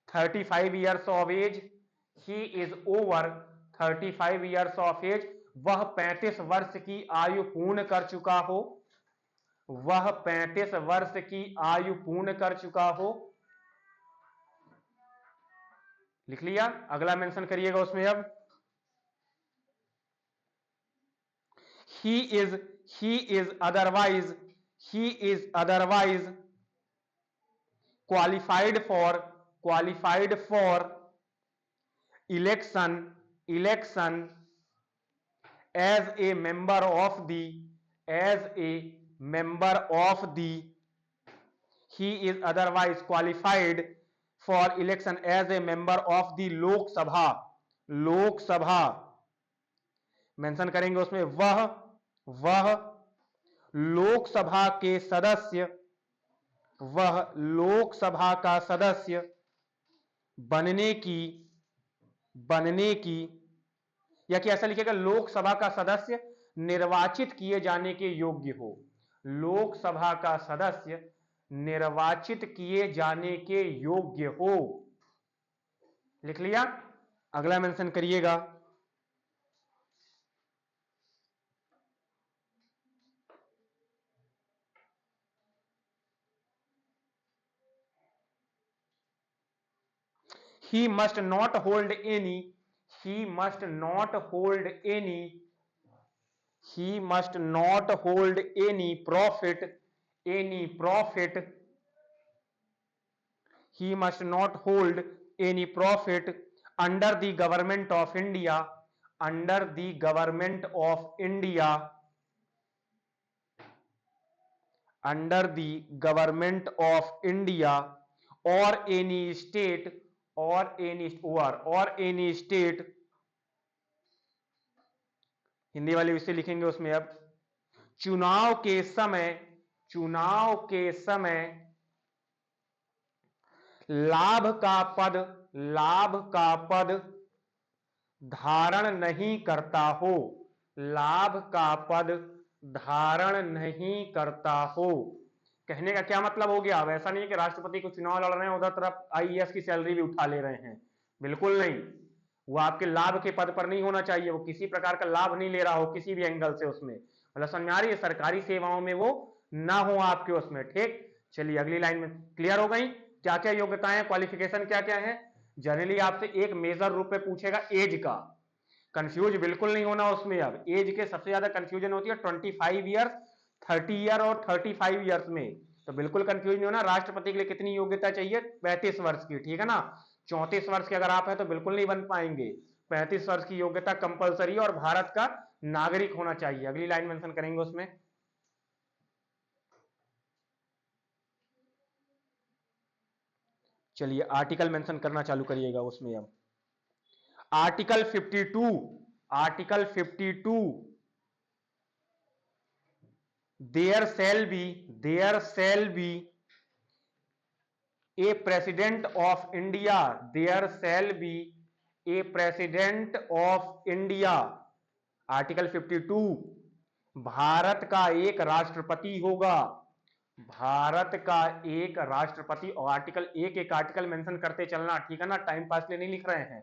35 years of age, he is over 35 years of age, वह 35 वर्ष की आयु पूर्ण कर चुका हो, वह 35 वर्ष की आयु पूर्ण कर चुका हो। लिख लिया, अगला मेंशन करिएगा उसमें। अब he is otherwise qualified for election as a member of the he is otherwise qualified for election as a member of the Lok Sabha mention करेंगे उसमें, वह लोकसभा के सदस्य, वह लोकसभा का सदस्य बनने की या कि ऐसा लिखेगा, लोकसभा का सदस्य निर्वाचित किए जाने के योग्य हो, लोकसभा का सदस्य निर्वाचित किए जाने के योग्य हो। लिख लिया, अगला मेंशन करिएगा, he must not hold any profit under the government of India or any state Hindi वाले विषय लिखेंगे उसमें। अब चुनाव के समय लाभ का पद धारण नहीं करता हो, लाभ का पद धारण नहीं करता हो। कहने का क्या मतलब हो गया, वैसा नहीं है कि राष्ट्रपति को चुनाव लड़ रहे हैं उधर तरफ आईएएस की सैलरी भी उठा ले रहे हैं, बिल्कुल नहीं। वो आपके लाभ के पद पर नहीं होना चाहिए, वो किसी प्रकार का लाभ नहीं ले रहा हो किसी भी एंगल से उसमें, मतलब समझ में आ रही है, सरकारी सेवाओं में वो ना हो आपके उसमें। ठीक, चलिए अगली लाइन में, क्लियर हो गई। क्या क्या योग्यताएं, क्वालिफिकेशन क्या क्या है। जनरली आपसे एक मेजर रूप में पूछेगा एज का, कंफ्यूज बिल्कुल नहीं होना उसमें। अब एज के सबसे ज्यादा कंफ्यूजन होती है 25 ईयर्स, 30 ईयर और 35 ईयर्स में, तो बिल्कुल कंफ्यूज नहीं होना। राष्ट्रपति के लिए कितनी योग्यता चाहिए, 35 वर्ष की, ठीक है ना। 34 वर्ष के अगर आप हैं तो बिल्कुल नहीं बन पाएंगे, 35 वर्ष की योग्यता कंपलसरी और भारत का नागरिक होना चाहिए। अगली लाइन मेंशन करेंगे उसमें। चलिए आर्टिकल मेंशन करना चालू करिएगा उसमें। अब article 52, article 52, there shall be a president of India, there shall be a president of India. Article 52, Bharat का एक राष्ट्रपति होगा, भारत का एक राष्ट्रपति। और आर्टिकल एक आर्टिकल मेंशन करते चलना, ठीक है ना, टाइम पास के लिए नहीं लिख रहे हैं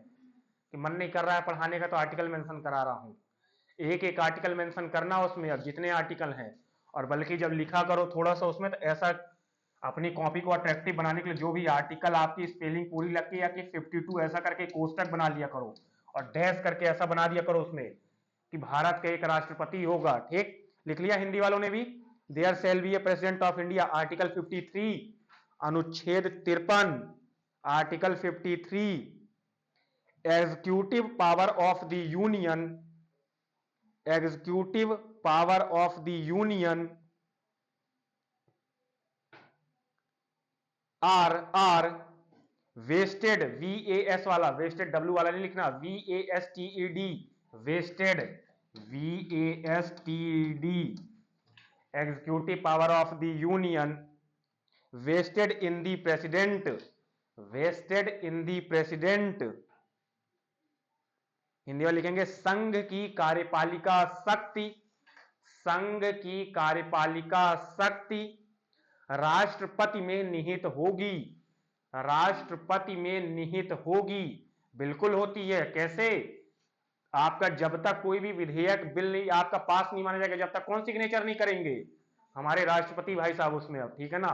कि मन नहीं कर रहा है पढ़ाने का तो आर्टिकल मेंशन करा रहा हूं। एक आर्टिकल मेंशन करना उसमें, अब जितने आर्टिकल हैं। और बल्कि जब लिखा करो थोड़ा सा उसमें, तो ऐसा अपनी कॉपी को अट्रैक्टिव बनाने के लिए जो भी आर्टिकल आपकी स्पेलिंग पूरी लगती है कि 52 ऐसा करके कोष्टक बना लिया करो और डैश करके ऐसा बना दिया करो उसमें कि भारत के एक राष्ट्रपति होगा। ठीक, लिख लिया हिंदी वालों ने भी। There shall be a president of India, article 53, अनुच्छेद 53, article 53, executive power of the union, executive power of the union are vested, VAS वाला, वेस्टेड W वाला नहीं लिखना, VASTED, vested, VASTED, executive power of the union vested in the president, vested in the president. Hindi में लिखेंगे संघ की कार्यपालिका शक्ति, संघ की कार्यपालिका शक्ति राष्ट्रपति में निहित होगी, राष्ट्रपति में निहित होगी। बिल्कुल होती है। कैसे, आपका जब तक कोई भी विधेयक बिल नहीं आपका पास नहीं माना जाएगा, जब तक कौन सिग्नेचर नहीं करेंगे, हमारे राष्ट्रपति भाई साहब उसमें। अब ठीक है ना,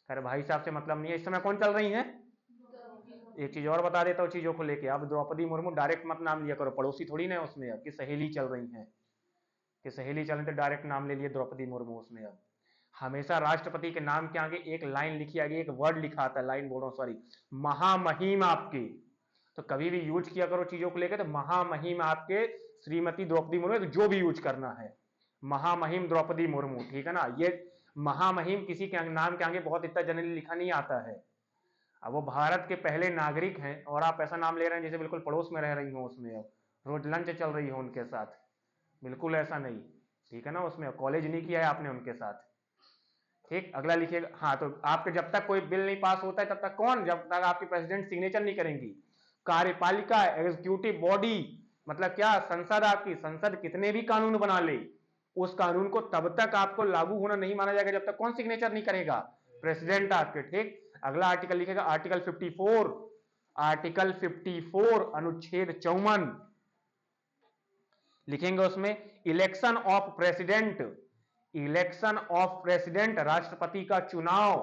खैर भाई साहब से मतलब नहीं है। इस समय कौन चल रही हैं, एक चीज और बता देता हूँ चीजों को लेके। अब द्रौपदी मुर्मू डायरेक्ट मत नाम लिया करो, पड़ोसी थोड़ी ना उसमें अब, कि सहेली चल रही हैं, कि सहेली चल रही तो डायरेक्ट नाम ले लिए द्रौपदी मुर्मू उसमें। अब हमेशा राष्ट्रपति के नाम के आगे एक लाइन लिखी आगे एक वर्ड लिखा आता है, लाइन बोल रहा हूं सॉरी, महामहिम आपके। तो कभी भी यूज किया करो चीजों को लेकर तो महामहिम आपके श्रीमती द्रौपदी मुर्मू, जो भी यूज करना है, महामहिम द्रौपदी मुर्मू, ठीक है ना। ये महामहिम किसी के नाम के आगे बहुत इतना जनरली लिखा नहीं आता है। अब वो भारत के पहले नागरिक हैं और आप ऐसा नाम ले रहे हैं जैसे बिल्कुल पड़ोस में रह रही हो उसमें, अब रोज लंच चल रही हो उनके साथ, बिल्कुल ऐसा नहीं, ठीक है ना। उसमें कॉलेज नहीं किया है आपने उनके साथ। ठीक, अगला लिखिएगा। हाँ, तो आपके जब तक कोई बिल नहीं पास होता है तब तक कौन, जब तक आपकी प्रेसिडेंट सिग्नेचर नहीं करेंगी। कार्यपालिका, एग्जीक्यूटिव बॉडी, मतलब क्या, संसद, आपकी संसद कितने भी कानून बना ले, उस कानून को तब तक आपको लागू होना नहीं माना जाएगा जब तक कौन सिग्नेचर नहीं करेगा, प्रेसिडेंट आपके। ठीक, अगला आर्टिकल लिखेगा आर्टिकल 54, आर्टिकल 54 अनुच्छेद 54 लिखेंगे उसमें। Election of president, election of president, राष्ट्रपति का चुनाव।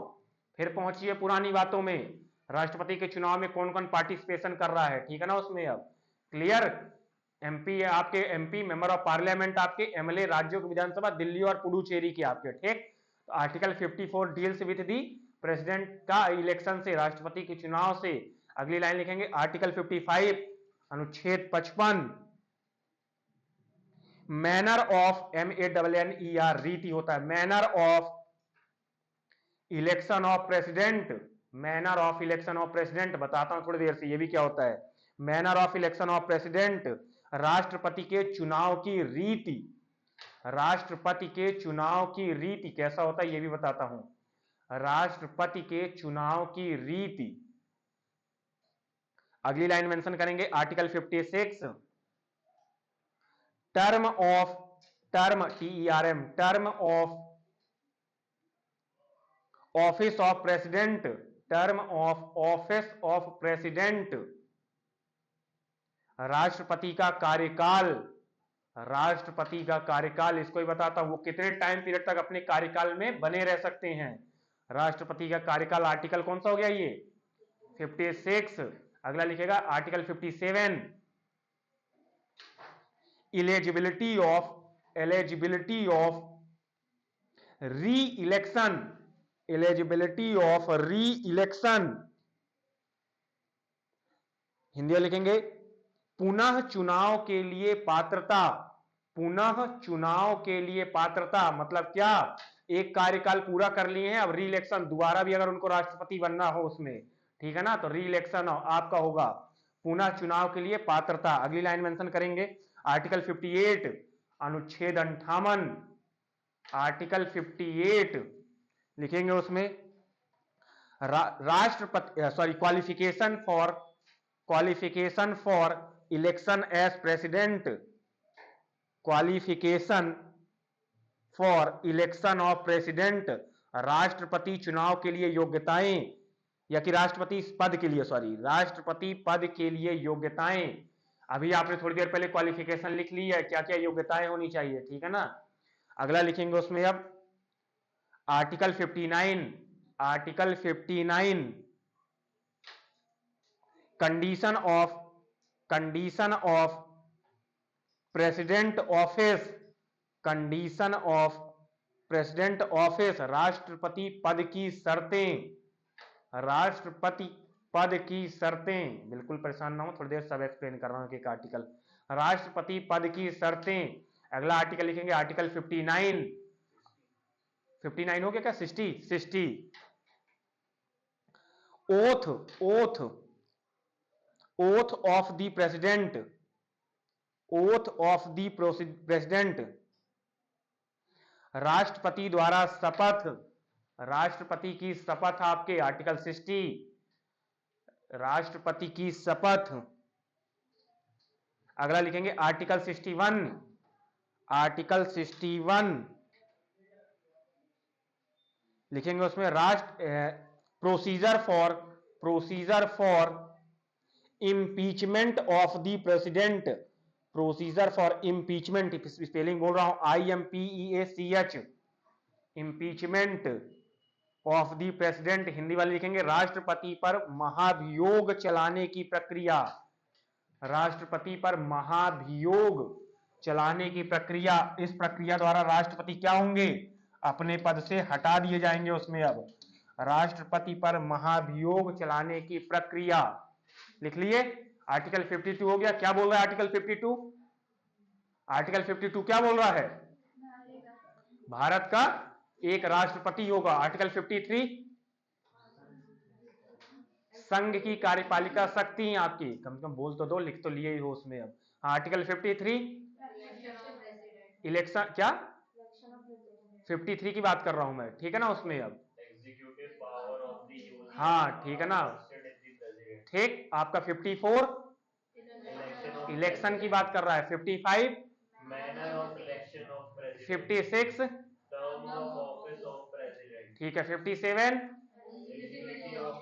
फिर पहुंचिए पुरानी बातों में, राष्ट्रपति के चुनाव में कौन कौन पार्टिसिपेशन कर रहा है, ठीक है ना उसमें। अब क्लियर, एमपी आपके, एमपी मेंबर ऑफ पार्लियामेंट आपके, एमएलए राज्यों की विधानसभा दिल्ली और पुडुचेरी के आपके। ठीक, तो article 54 deals with the president का इलेक्शन से, राष्ट्रपति के चुनाव से। अगली लाइन लिखेंगे आर्टिकल 55 अनुच्छेद 55, मैनर ऑफ, MANNER, रीति होता है, manner of election of president, manner of election of president बताता हूं थोड़ी देर से ये भी क्या होता है। Manner of election of president, राष्ट्रपति के चुनाव की रीति, राष्ट्रपति के चुनाव की रीति कैसा होता है ये भी बताता हूं, राष्ट्रपति के चुनाव की रीति। अगली लाइन मेंशन करेंगे article 56, term of, term TERM, term of office of president, term of office of president, राष्ट्रपति का कार्यकाल, राष्ट्रपति का कार्यकाल, इसको ही बताता हूं वो कितने टाइम पीरियड तक अपने कार्यकाल में बने रह सकते हैं। राष्ट्रपति का कार्यकाल आर्टिकल कौन सा हो गया ये 56। अगला लिखेगा आर्टिकल 57, एलिजिबिलिटी ऑफ री इलेक्शन, एलिजिबिलिटी ऑफ री इलेक्शन, हिंदी में लिखेंगे पुनः चुनाव के लिए पात्रता, पुनः चुनाव के लिए पात्रता मतलब क्या, एक कार्यकाल पूरा कर लिए हैं, अब री इलेक्शन दोबारा भी अगर उनको राष्ट्रपति बनना हो उसमें, ठीक है ना, तो री इलेक्शन आपका होगा, पुनः चुनाव के लिए पात्रता। अगली लाइन मेंशन करेंगे आर्टिकल 58 अनुच्छेद 58, आर्टिकल 58 लिखेंगे उसमें राष्ट्रपति qualification for election as president, qualification for election of president, राष्ट्रपति चुनाव के लिए योग्यताएं, या कि राष्ट्रपति पद के लिए, राष्ट्रपति पद के लिए योग्यताएं। अभी आपने थोड़ी देर पहले क्वालिफिकेशन लिख ली है, क्या क्या योग्यताएं होनी चाहिए, ठीक है ना। अगला लिखेंगे उसमें अब article 59, article 59 condition of president office, condition of president office, राष्ट्रपति पद की शर्तें, राष्ट्रपति पद की शर्तें, बिल्कुल परेशान ना हो, थोड़ी देर सब एक्सप्लेन कर रहा हूं एक आर्टिकल, राष्ट्रपति पद की शर्तें। अगला आर्टिकल लिखेंगे आर्टिकल 59, 59 हो गया क्या 60 oath of the president, oath of the president, राष्ट्रपति द्वारा शपथ, राष्ट्रपति की शपथ आपके आर्टिकल 60, राष्ट्रपति की शपथ। अगला लिखेंगे आर्टिकल 61, आर्टिकल 61 लिखेंगे उसमें procedure for impeachment of the president, procedure for impeachment, spelling बोल रहा हूं IMPEACH, impeachment of the president, Hindi वाले लिखेंगे राष्ट्रपति पर महाभियोग चलाने की प्रक्रिया, राष्ट्रपति पर महाभियोग चलाने की प्रक्रिया। इस प्रक्रिया द्वारा राष्ट्रपति क्या होंगे, अपने पद से हटा दिए जाएंगे उसमें। अब राष्ट्रपति पर महाभियोग चलाने की प्रक्रिया लिख लिए। आर्टिकल 52 हो गया। क्या बोल रहा है आर्टिकल 52? आर्टिकल 52 क्या बोल रहा है? भारत का एक राष्ट्रपति होगा। आर्टिकल 53 संघ की कार्यपालिका शक्ति है आपकी, कम से कम बोल तो दो, लिख तो लिए ही हो उसमें। अब आर्टिकल 53 इलेक्शन, क्या 53 की बात कर रहा हूं मैं, ठीक है ना उसमें। अब executive power of the union, हाँ ठीक है ना, ठीक। आपका 54 इलेक्शन की बात कर रहा है, 55 manner of election of president, 56 term of office of president, ठीक है, 57 eligibility of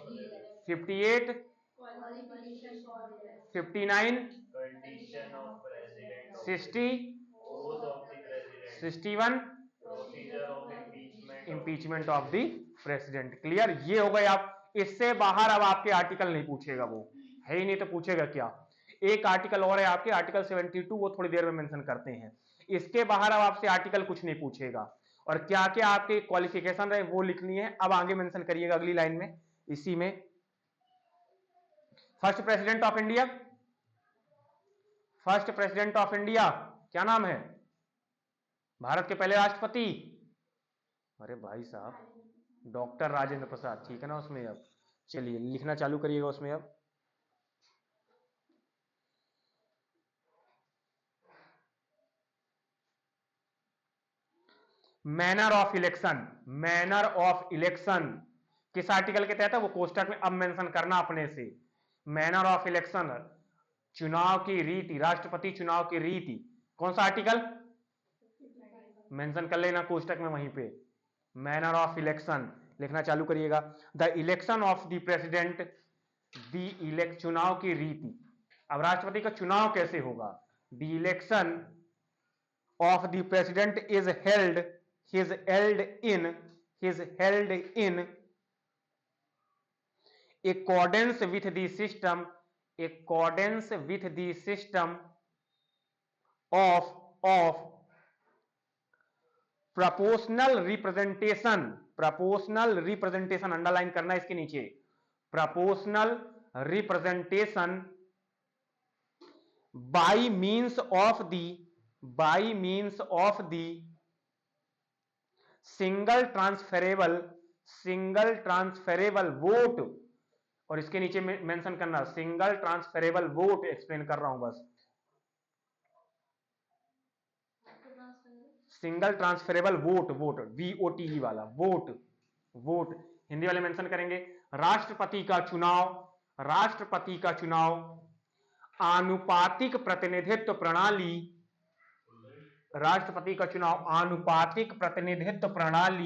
58 59 condition of president, 60 oath of the president, 61 procedure of impeachment of the president. Clear? ये हो गए आप। इससे बाहर अब आपके आर्टिकल नहीं पूछेगा, वो है ही नहीं तो पूछेगा क्या। एक आर्टिकल और है आपके, आर्टिकल 72, वो थोड़ी देर में मेंशन करते हैं। इसके बाहर अब आपसे आर्टिकल कुछ नहीं पूछेगा। और क्या क्या आपके क्वालिफिकेशन रहे वो लिखनी है, अब आगे मेंशन करिएगा अगली लाइन में। इसी में first president of India, first president of India क्या नाम है? भारत के पहले राष्ट्रपति, अरे भाई साहब, डॉक्टर राजेंद्र प्रसाद, ठीक है ना उसमें। अब चलिए लिखना चालू करिएगा उसमें। अब manner of election, manner of election किस आर्टिकल के तहत है वो कोष्टक में अब मेंशन करना अपने से। मैनर ऑफ इलेक्शन, चुनाव की रीति, राष्ट्रपति चुनाव की रीति, कौन सा आर्टिकल मेंशन कर लेना कोष्टक में वहीं पे। मैनर ऑफ इलेक्शन लिखना चालू करिएगा। The election of the president, the चुनाव की रीति। अब राष्ट्रपति का चुनाव कैसे होगा? The election of the president is held in is held in accordance with the system of proportional representation underline करना है इसके नीचे, proportional representation by means of the single transferable vote, और इसके नीचे मेंशन करना सिंगल ट्रांसफरेबल वोट, एक्सप्लेन कर रहा हूं बस, सिंगल ट्रांसफरेबल वोट, VOTE वाला वोट हिंदी वाले मेंशन करेंगे। राष्ट्रपति का चुनाव आनुपातिक प्रतिनिधित्व प्रणाली, राष्ट्रपति का चुनाव आनुपातिक प्रतिनिधित्व प्रणाली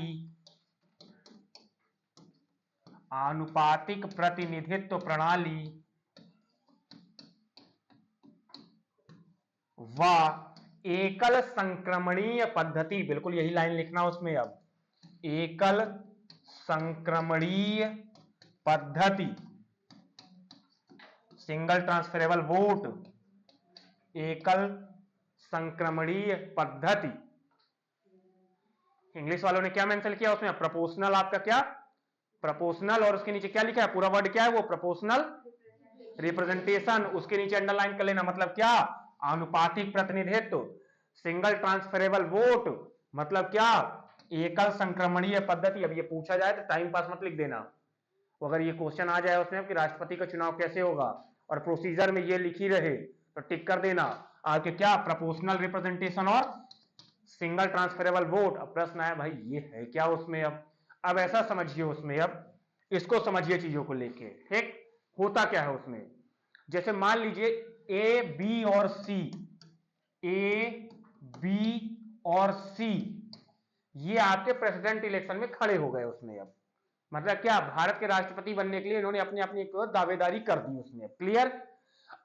व एकल संक्रमणीय पद्धति, बिल्कुल यही लाइन लिखना उसमें, अब एकल संक्रमणीय पद्धति, सिंगल ट्रांसफरेबल वोट, एकल संक्रमणीय पद्धति। इंग्लिश वालों ने क्या मेंशन किया उसमें, प्रोपोर्शनल, आपका क्या प्रोपोर्शनल, और उसके नीचे क्या लिखा है, पूरा वर्ड क्या है वो, प्रोपोर्शनल रिप्रेजेंटेशन, उसके नीचे अंडरलाइन कर लेना, मतलब क्या, आनुपातिक प्रतिनिधित्व, सिंगल ट्रांसफरेबल वोट, मतलब क्या, एकल संक्रमणीय पद्धति। अब ये पूछा जाए तो टाइम पास मत लिख देना, अगर ये क्वेश्चन आ जाए उसमें कि राष्ट्रपति का चुनाव कैसे होगा और प्रोसीजर में ये लिखी रहे तो टिक कर देना, आगे क्या, प्रोपोर्शनल रिप्रेजेंटेशन और सिंगल ट्रांसफरेबल वोट। अब प्रश्न आया भाई ये है क्या उसमें, अब ऐसा समझिए उसमें, अब इसको समझिए चीजों को लेके, ठीक, होता क्या है उसमें, जैसे मान लीजिए ए बी और सी ये आपके प्रेसिडेंट इलेक्शन में खड़े हो गए उसमें, अब मतलब क्या, भारत के राष्ट्रपति बनने के लिए इन्होंने अपनी अपनी दावेदारी कर दी उसमें, क्लियर।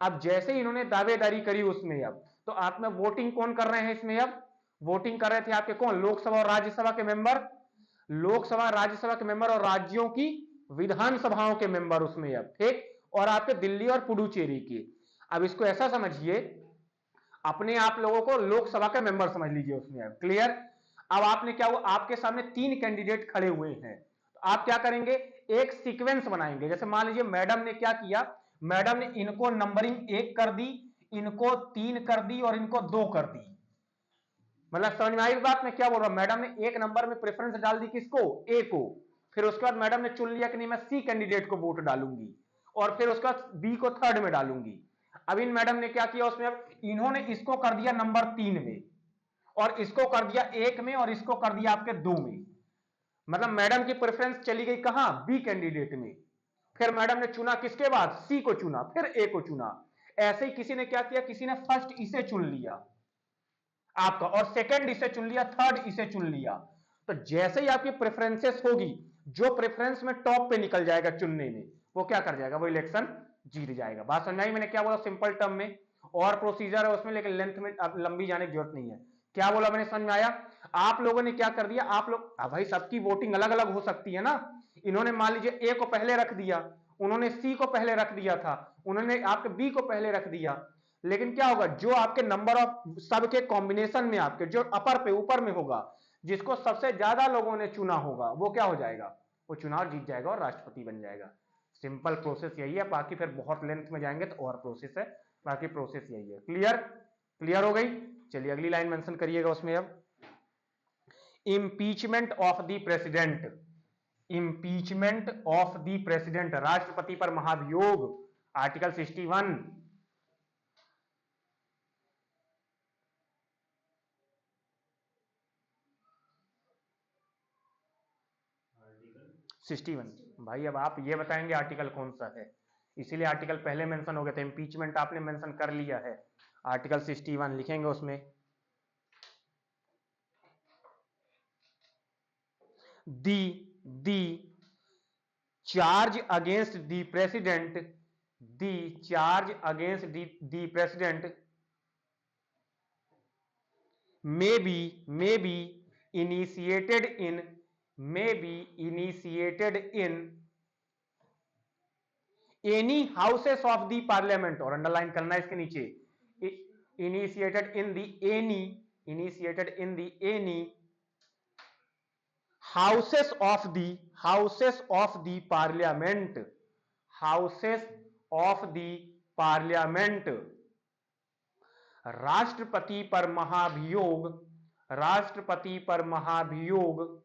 अब जैसे ही इन्होंने दावेदारी करी उसमें, अब तो आप में वोटिंग कौन कर रहे हैं इसमें, अब वोटिंग कर रहे थे आपके कौन, लोकसभा और राज्यसभा के मेंबर, लोकसभा राज्यसभा के मेंबर और राज्यों की विधानसभाओं के मेंबर उसमें, अब ठीक, और आपके दिल्ली और पुडुचेरी की। अब इसको ऐसा समझिए, अपने आप लोगों को लोकसभा का मेंबर समझ लीजिए उसमें, अब क्लियर। अब आपने क्या हुआ, आपके सामने 3 कैंडिडेट खड़े हुए हैं, तो आप क्या करेंगे, एक सीक्वेंस बनाएंगे। जैसे मान लीजिए मैडम ने क्या किया, मैडम ने इनको नंबरिंग 1 कर दी, इनको 3 कर दी और इनको 2 कर दी, मतलब समझ में आई बात में क्या बोल रहा हूं, मैडम ने 1 नंबर में प्रेफरेंस डाल दी, किसको, ए को, फिर उसके बाद मैडम ने चुन लिया कि नहीं मैं सी कैंडिडेट को वोट डालूंगी, और फिर उसके बाद बी को 3rd में डालूंगी। अब इन मैडम ने क्या किया उसमें, अब इन्होंने इसको कर दिया नंबर 3 में, और इसको कर दिया 1 में, और इसको कर दिया आपके 2 में, मतलब मैडम की प्रेफरेंस चली गई कहां, बी कैंडिडेट में, फिर मैडम ने चुना किसके बाद, सी को चुना, फिर ए को चुना। ऐसे ही किसी ने क्या किया, किसी ने फर्स्ट इसे चुन लिया आपका, और सेकंड इसे चुन लिया, 3rd इसे चुन लिया। तो जैसे ही आपकी प्रेफरेंसेस होगी, जो प्रेफरेंस में टॉप पे निकल जाएगा चुनने में, वो क्या कर जाएगा, वो इलेक्शन जीत जाएगा। बात समझ आई मैंने क्या बोला, सिंपल टर्म में, और प्रोसीजर है उसमें, लेकिन लेंथ में अब लंबी जाने की जरूरत नहीं है। क्या बोला मैंने, समझ में आया। आप लोगों ने क्या कर दिया, आप लोग, भाई सबकी वोटिंग अलग अलग हो सकती है ना, इन्होंने मान लीजिए ए को पहले रख दिया, उन्होंने सी को पहले रख दिया था, उन्होंने आपके बी को पहले रख दिया, लेकिन क्या होगा, जो आपके नंबर ऑफ सबके कॉम्बिनेशन में आपके जो अपर पे ऊपर में होगा, जिसको सबसे ज्यादा लोगों ने चुना होगा, वो क्या हो जाएगा, वो चुनाव जीत जाएगा और राष्ट्रपति बन जाएगा। सिंपल प्रोसेस यही है, बाकी फिर बहुत लेंथ में जाएंगे तो और प्रोसेस है, बाकी प्रोसेस यही है। क्लियर, क्लियर हो गई। चलिए अगली लाइन मेंशन करिएगा उसमें, अब impeachment of the president, impeachment of the president, राष्ट्रपति पर महाभियोग, आर्टिकल 61, 61 भाई, अब आप ये बताएंगे आर्टिकल कौन सा है, इसीलिए आर्टिकल पहले मेंशन हो गया था, इंपीचमेंट आपने मेंशन कर लिया है, आर्टिकल 61 लिखेंगे उसमें, the charge against the president, the charge against the president may be initiated in may be initiated in any houses of the parliament, और अंडरलाइन करना है इसके नीचे, initiated in the any houses of the parliament, houses of the parliament, राष्ट्रपति पर महाभियोग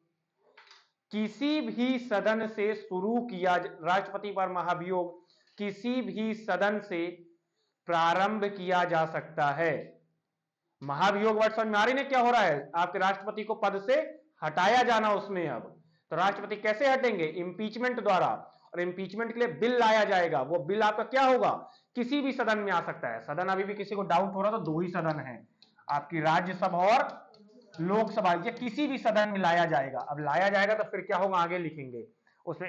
किसी भी सदन से शुरू किया, राष्ट्रपति पर महाभियोग किसी भी सदन से प्रारंभ किया जा सकता है। महाभियोग वर्ड समझ में आ रही है क्या हो रहा है? आपके राष्ट्रपति को पद से हटाया जाना उसमें। अब तो राष्ट्रपति कैसे हटेंगे? इंपीचमेंट द्वारा, और इंपीचमेंट के लिए बिल लाया जाएगा। वो बिल आपका क्या होगा? किसी भी सदन में आ सकता है। सदन अभी भी किसी को डाउट हो रहा तो दो ही सदन है, आपकी राज्यसभा और लोकसभा, ये किसी भी सदन में लाया जाएगा। अब लाया जाएगा तो फिर क्या होगा आगे लिखेंगे उसमें,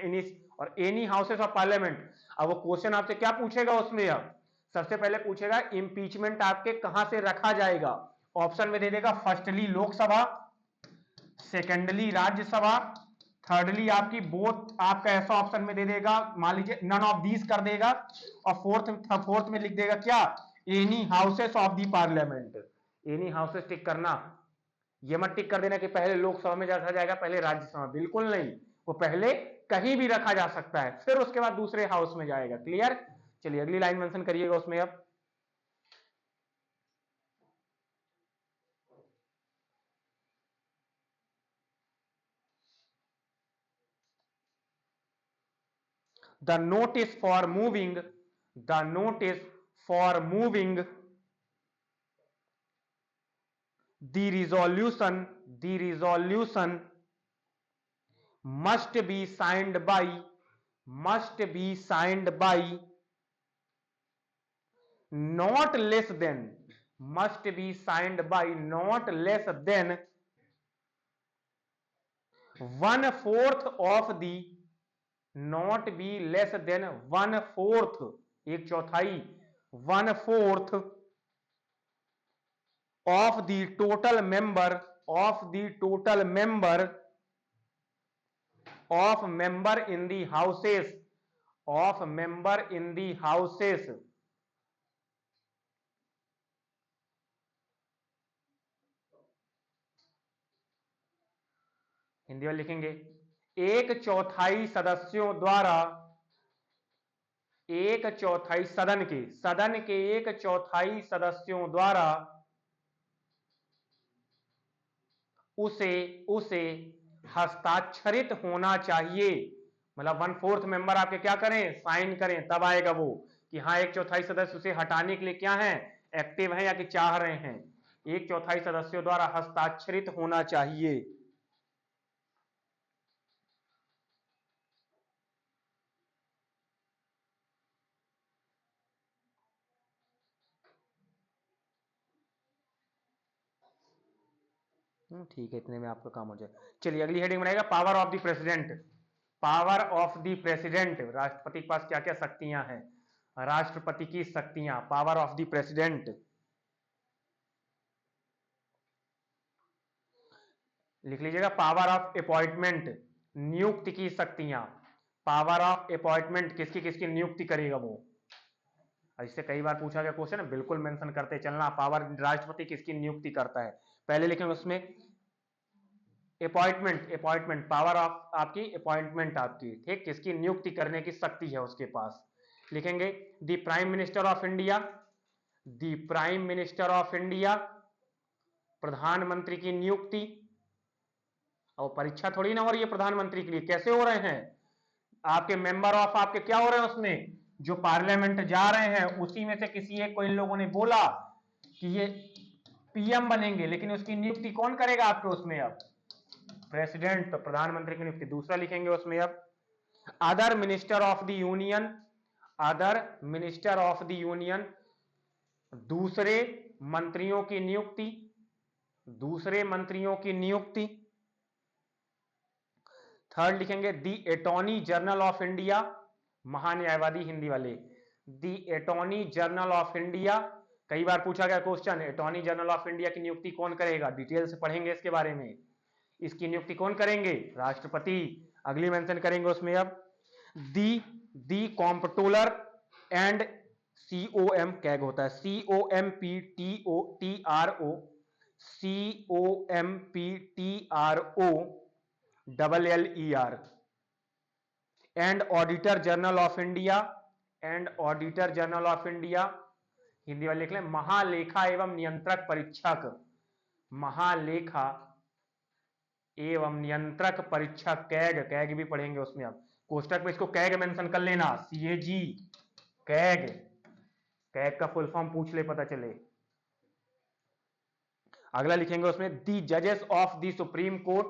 और एनी हाउसेस ऑफ पार्लियामेंट। अब वो क्वेश्चन आपसे क्या पूछेगा उसमें? अब सबसे पहले पूछेगा इंपीचमेंट आपके कहां से रखा जाएगा। ऑप्शन में दे देगा firstly Lok Sabha, secondly Rajya Sabha, thirdly आपकी बोथ, आपका ऐसा ऑप्शन में दे देगा, मान लीजिए नन ऑफ दीज कर देगा, और फोर्थ में लिख देगा क्या? Any houses of the parliament. Any houses tick करना, ये मत टिक कर देना कि पहले लोकसभा में रखा जाएगा पहले राज्यसभा, बिल्कुल नहीं, वो पहले कहीं भी रखा जा सकता है, फिर उसके बाद दूसरे हाउस में जाएगा। क्लियर? चलिए अगली लाइन मेंशन करिएगा उसमें। अब the notice for moving the resolution must be signed by not less than 1/4 of the, not be less than 1/4, एक चौथाई, 1/4 of the total member in the houses, Hindi में लिखेंगे, एक चौथाई सदस्यों द्वारा, एक चौथाई सदन के एक चौथाई सदस्यों द्वारा उसे हस्ताक्षरित होना चाहिए। मतलब 1/4 मेंबर आपके क्या करें? साइन करें, तब आएगा वो कि हाँ एक चौथाई सदस्य उसे हटाने के लिए क्या है? एक्टिव है या कि चाह रहे हैं। एक चौथाई सदस्यों द्वारा हस्ताक्षरित होना चाहिए। ठीक है, इतने में आपका काम हो जाए। चलिए अगली हेडिंग बनाएगा power of the president. Power of the president, राष्ट्रपति के पास क्या क्या शक्तियां हैं? राष्ट्रपति की शक्तियां, पावर ऑफ द प्रेसिडेंट। लिख लीजिएगा पावर ऑफ अपॉइंटमेंट, नियुक्ति की शक्तियां। पावर ऑफ अपॉइंटमेंट, किसकी किसकी नियुक्ति करेगा वो? इससे कई बार पूछा गया क्वेश्चन है, बिल्कुल मेंशन करते चलना, पावर राष्ट्रपति किसकी नियुक्ति करता है। पहले लिखेंगे उसमें अपॉइंटमेंट, पावर ऑफ आपकी अपॉइंटमेंट आपकी, ठीक, किसकी नियुक्ति करने की शक्ति है उसके पास। लिखेंगे the prime minister of India, प्रधानमंत्री की नियुक्ति। और परीक्षा थोड़ी ना हो रही है प्रधानमंत्री के लिए, कैसे हो रहे हैं? आपके मेंबर ऑफ आपके क्या हो रहे हैं उसमें, जो पार्लियामेंट जा रहे हैं उसी में से किसी एक को इन लोगों ने बोला कि ये पीएम बनेंगे, लेकिन उसकी नियुक्ति कौन करेगा आपके उसमें? अब प्रेसिडेंट, तो प्रधानमंत्री की नियुक्ति दूसरा लिखेंगे उसमें। अब other minister of the union, दूसरे मंत्रियों की नियुक्ति। थर्ड लिखेंगे the attorney general of India, महान्यायवादी हिंदी वाले, the attorney general of India. कई बार पूछा गया question, attorney general of India की नियुक्ति कौन करेगा? डिटेल से पढ़ेंगे इसके बारे में। इसकी नियुक्ति कौन करेंगे? राष्ट्रपति। अगली मेंशन करेंगे उसमें अब दी कॉम्पट्रोलर एंड COM कैग होता है, COMPTRO and auditor general of India, Hindi वाले लिख लें महालेखा एवं नियंत्रक परीक्षक, महालेखा एवं नियंत्रक परीक्षक कैग भी पढ़ेंगे उसमें। अब कोष्टक में इसको कैग मेंशन कर लेना, CAG कैग का फुल फॉर्म पूछ ले, पता चले। अगला लिखेंगे उसमें दी जजेस of the supreme court,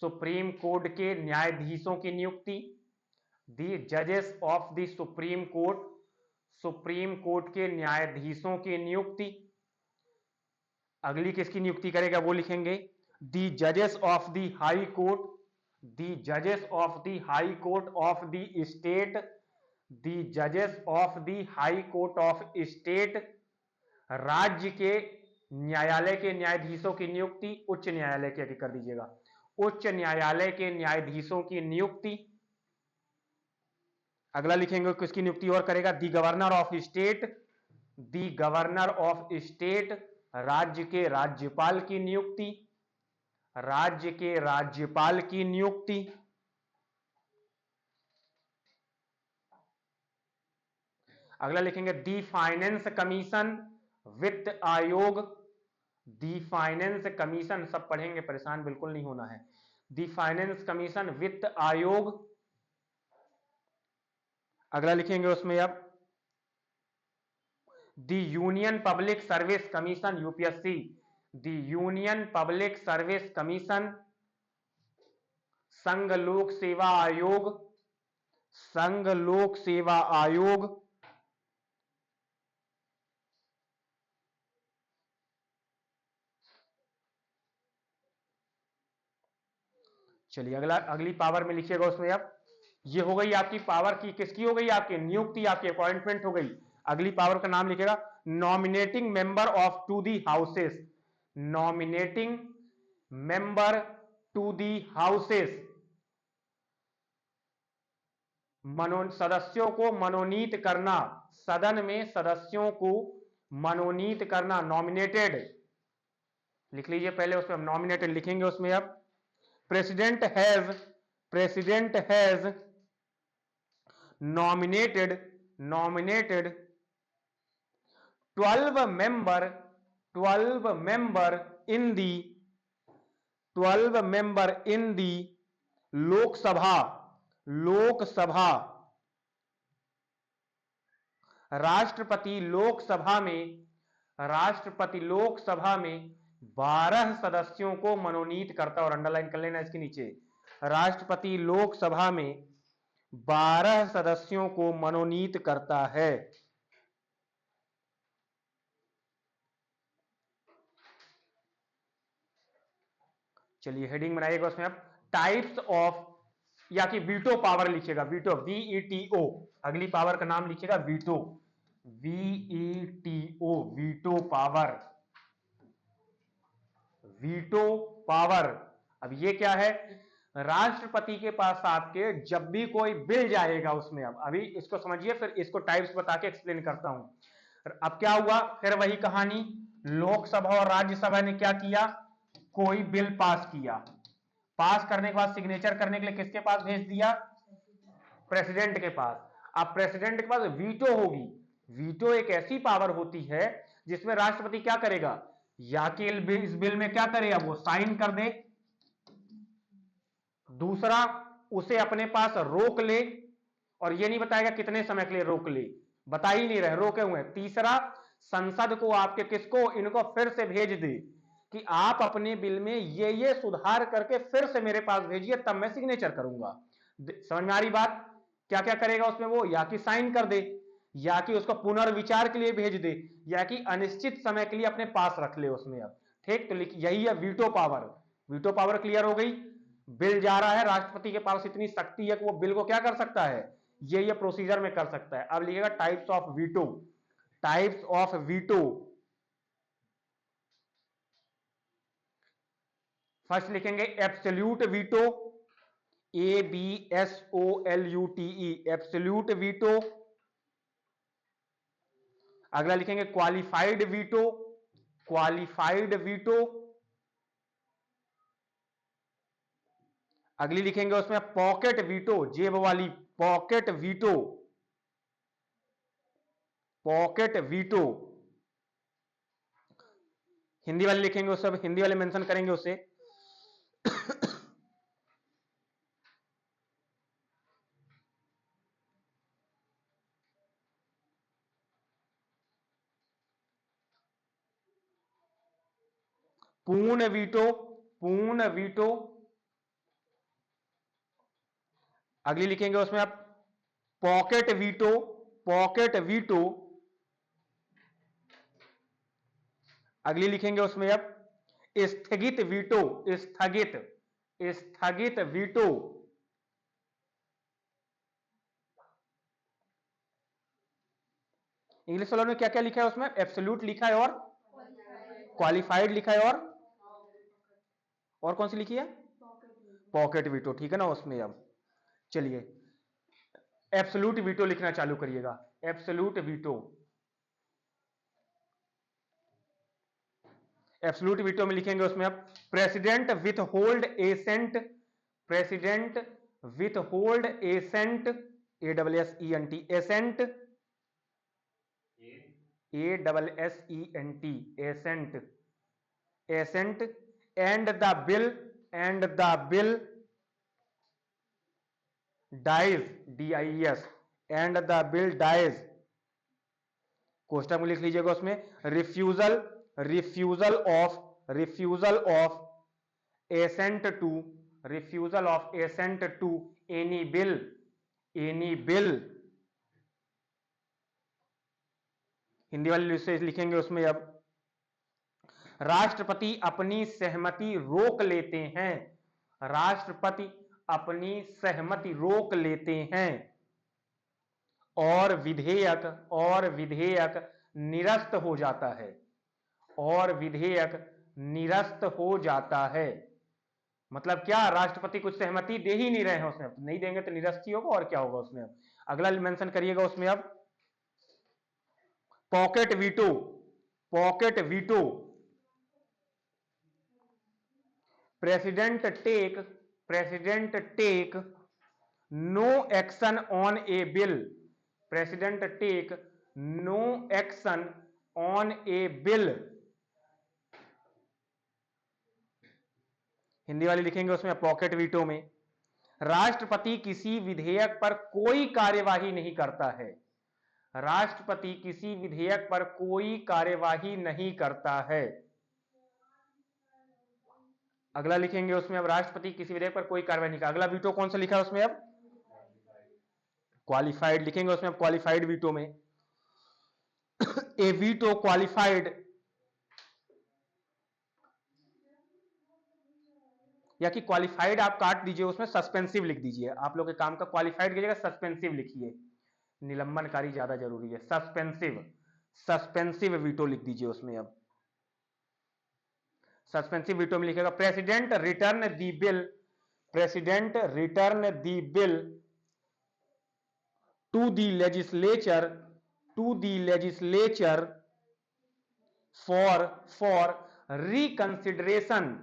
supreme court के न्यायाधीशों की नियुक्ति, दी जजेस of the supreme court, supreme court के न्यायाधीशों की नियुक्ति। अगली किसकी नियुक्ति करेगा वो लिखेंगे दी जजेस of the high court, the जजेस of the high court of the state, the जजेस of the high court of state, राज्य के न्यायालय के न्यायाधीशों की नियुक्ति, उच्च न्यायालय के आगे कर दीजिएगा, उच्च न्यायालय के न्यायाधीशों की नियुक्ति। अगला लिखेंगे किसकी नियुक्ति और करेगा the governor of state, the governor of state, राज्य के राज्यपाल की नियुक्ति, राज्य के राज्यपाल की नियुक्ति। अगला लिखेंगे दी फाइनेंस कमीशन, वित्त आयोग, दी फाइनेंस कमीशन, सब पढ़ेंगे परेशान बिल्कुल नहीं होना है, दी फाइनेंस कमीशन, वित्त आयोग। अगला लिखेंगे उसमें अब the union public service commission, UPSC, the union public service commission, संघ लोक सेवा आयोग, संघ लोक सेवा आयोग। चलिए अगला, अगली पावर में लिखिएगा उसमें अब, ये हो गई आपकी पावर की, किसकी हो गई? आपकी नियुक्ति, आपकी अपॉइंटमेंट हो गई। अगली पावर का नाम लिखेगा nominating member of to the houses, nominating member to the houses, सदस्यों को मनोनीत करना, सदन में सदस्यों को मनोनीत करना, नॉमिनेटेड लिख लीजिए पहले, उसमें नॉमिनेटेड लिखेंगे उसमें अब president has nominated 12 member in the लोक सभा, राष्ट्रपति लोकसभा में 12 सदस्यों को मनोनीत करता, और अंडरलाइन कर लेना इसके नीचे, राष्ट्रपति लोकसभा में 12 सदस्यों को मनोनीत करता है। चलिए हेडिंग बनाइएगा उसमें अब टाइप्स ऑफ, या कि वीटो पावर लिखिएगा, वीटो VETO, अगली पावर का नाम लिखिएगा veto, VETO, veto power, veto power. अब ये क्या है? राष्ट्रपति के पास आपके जब भी कोई बिल जाएगा उसमें, अब अभी इसको समझिए फिर इसको टाइप्स बता के एक्सप्लेन करता हूं। अब क्या हुआ, फिर वही कहानी, लोकसभा और राज्यसभा ने क्या किया, कोई बिल पास किया, पास करने के बाद सिग्नेचर करने के लिए किसके पास भेज दिया? प्रेसिडेंट के पास। अब प्रेसिडेंट के पास वीटो होगी, वीटो एक ऐसी पावर होती है जिसमें राष्ट्रपति क्या करेगा, या कि इस बिल में क्या करेगा, वो साइन कर दे, दूसरा उसे अपने पास रोक ले, और ये नहीं बताएगा कितने समय के लिए रोक ले, बता ही नहीं रहे, रोके हुए। तीसरा संसद को, आपके किसको, इनको फिर से भेज दे कि आप अपने बिल में ये सुधार करके फिर से मेरे पास भेजिए, तब मैं सिग्नेचर करूंगा। समझ में आ रही बात? क्या क्या करेगा उसमें वो, या कि साइन कर दे, या कि उसको पुनर्विचार के लिए भेज दे, या कि अनिश्चित समय के लिए अपने पास रख ले उसमें। अब ठीक, तो यही है veto power. Veto power clear हो गई। बिल जा रहा है, राष्ट्रपति के पास इतनी शक्ति है कि वो बिल को क्या कर सकता है, ये प्रोसीजर में कर सकता है। अब लिखिएगा types of veto, types of veto. First लिखेंगे absolute veto, ABSOLUTE, absolute veto. अगला लिखेंगे क्वालिफाइड वीटो, क्वालिफाइड वीटो। अगली लिखेंगे उसमें पॉकेट वीटो, जेब वाली pocket veto, pocket veto. Hindi वाले लिखेंगे उस सब, हिंदी वाले मेंशन करेंगे उसे। पूर्ण वीटो, पूर्ण वीटो। अगली लिखेंगे उसमें आप पॉकेट वीटो, पॉकेट वीटो। अगली लिखेंगे उसमें अब स्थगित वीटो, स्थगित, स्थगित वीटो। इंग्लिश वालों ने क्या क्या लिखा है उसमें? एब्सोल्यूट लिखा है और क्वालिफाइड लिखा है और कौन सी लिखी है? पॉकेट वीटो, ठीक है ना उसमें। अब चलिए एब्सोल्यूट वीटो लिखना चालू करिएगा, एब्सोल्यूट वीटो। एब्सोल्यूट वीटो में लिखेंगे उसमें अब president withhold assent, president withhold assent, ASSENT, assent, ASSENT, assent, assent. And the bill, and the bill dies, DIES, and the bill dies. कोष्टक में लिख लीजिएगा उसमें refusal, refusal of, refusal of assent to, refusal of assent to any bill, any bill. Hindi वाले से लिखेंगे उसमें अब राष्ट्रपति अपनी सहमति रोक लेते हैं, राष्ट्रपति अपनी सहमति रोक लेते हैं और विधेयक, और विधेयक निरस्त हो जाता है, और विधेयक निरस्त हो जाता है। मतलब क्या? राष्ट्रपति कुछ सहमति दे ही नहीं रहे हैं उसमें, नहीं देंगे तो निरस्त ही होगा और क्या होगा उसमें। अगला मेंशन करिएगा उसमें अब pocket veto, pocket veto. President take, president take no action on a bill, president take no action on a bill. Hindi वाली लिखेंगे उसमें पॉकेट वीटो में राष्ट्रपति किसी विधेयक पर कोई कार्यवाही नहीं करता है, राष्ट्रपति किसी विधेयक पर कोई कार्यवाही नहीं करता है। अगला लिखेंगे उसमें अब राष्ट्रपति किसी विधेयक पर कोई कार्यवाही नहीं करता। अगला वीटो कौन सा लिखा है उसमें? अब क्वालिफाइड लिखेंगे उसमें, क्वालिफाइड वीटो में ए वीटो क्वालिफाइड, या कि क्वालिफाइड आप काट दीजिए, उसमें सस्पेंसिव लिख दीजिए। आप लोग के काम का क्वालिफाइड की जगह सस्पेंसिव लिखिए, निलंबनकारी ज्यादा जरूरी है। सस्पेंसिव, सस्पेंसिव वीटो लिख दीजिए उसमें। अब सस्पेंसिव वीटो में लिखेगा president return the bill, president return the bill to the legislature, to the legislature for reconsideration,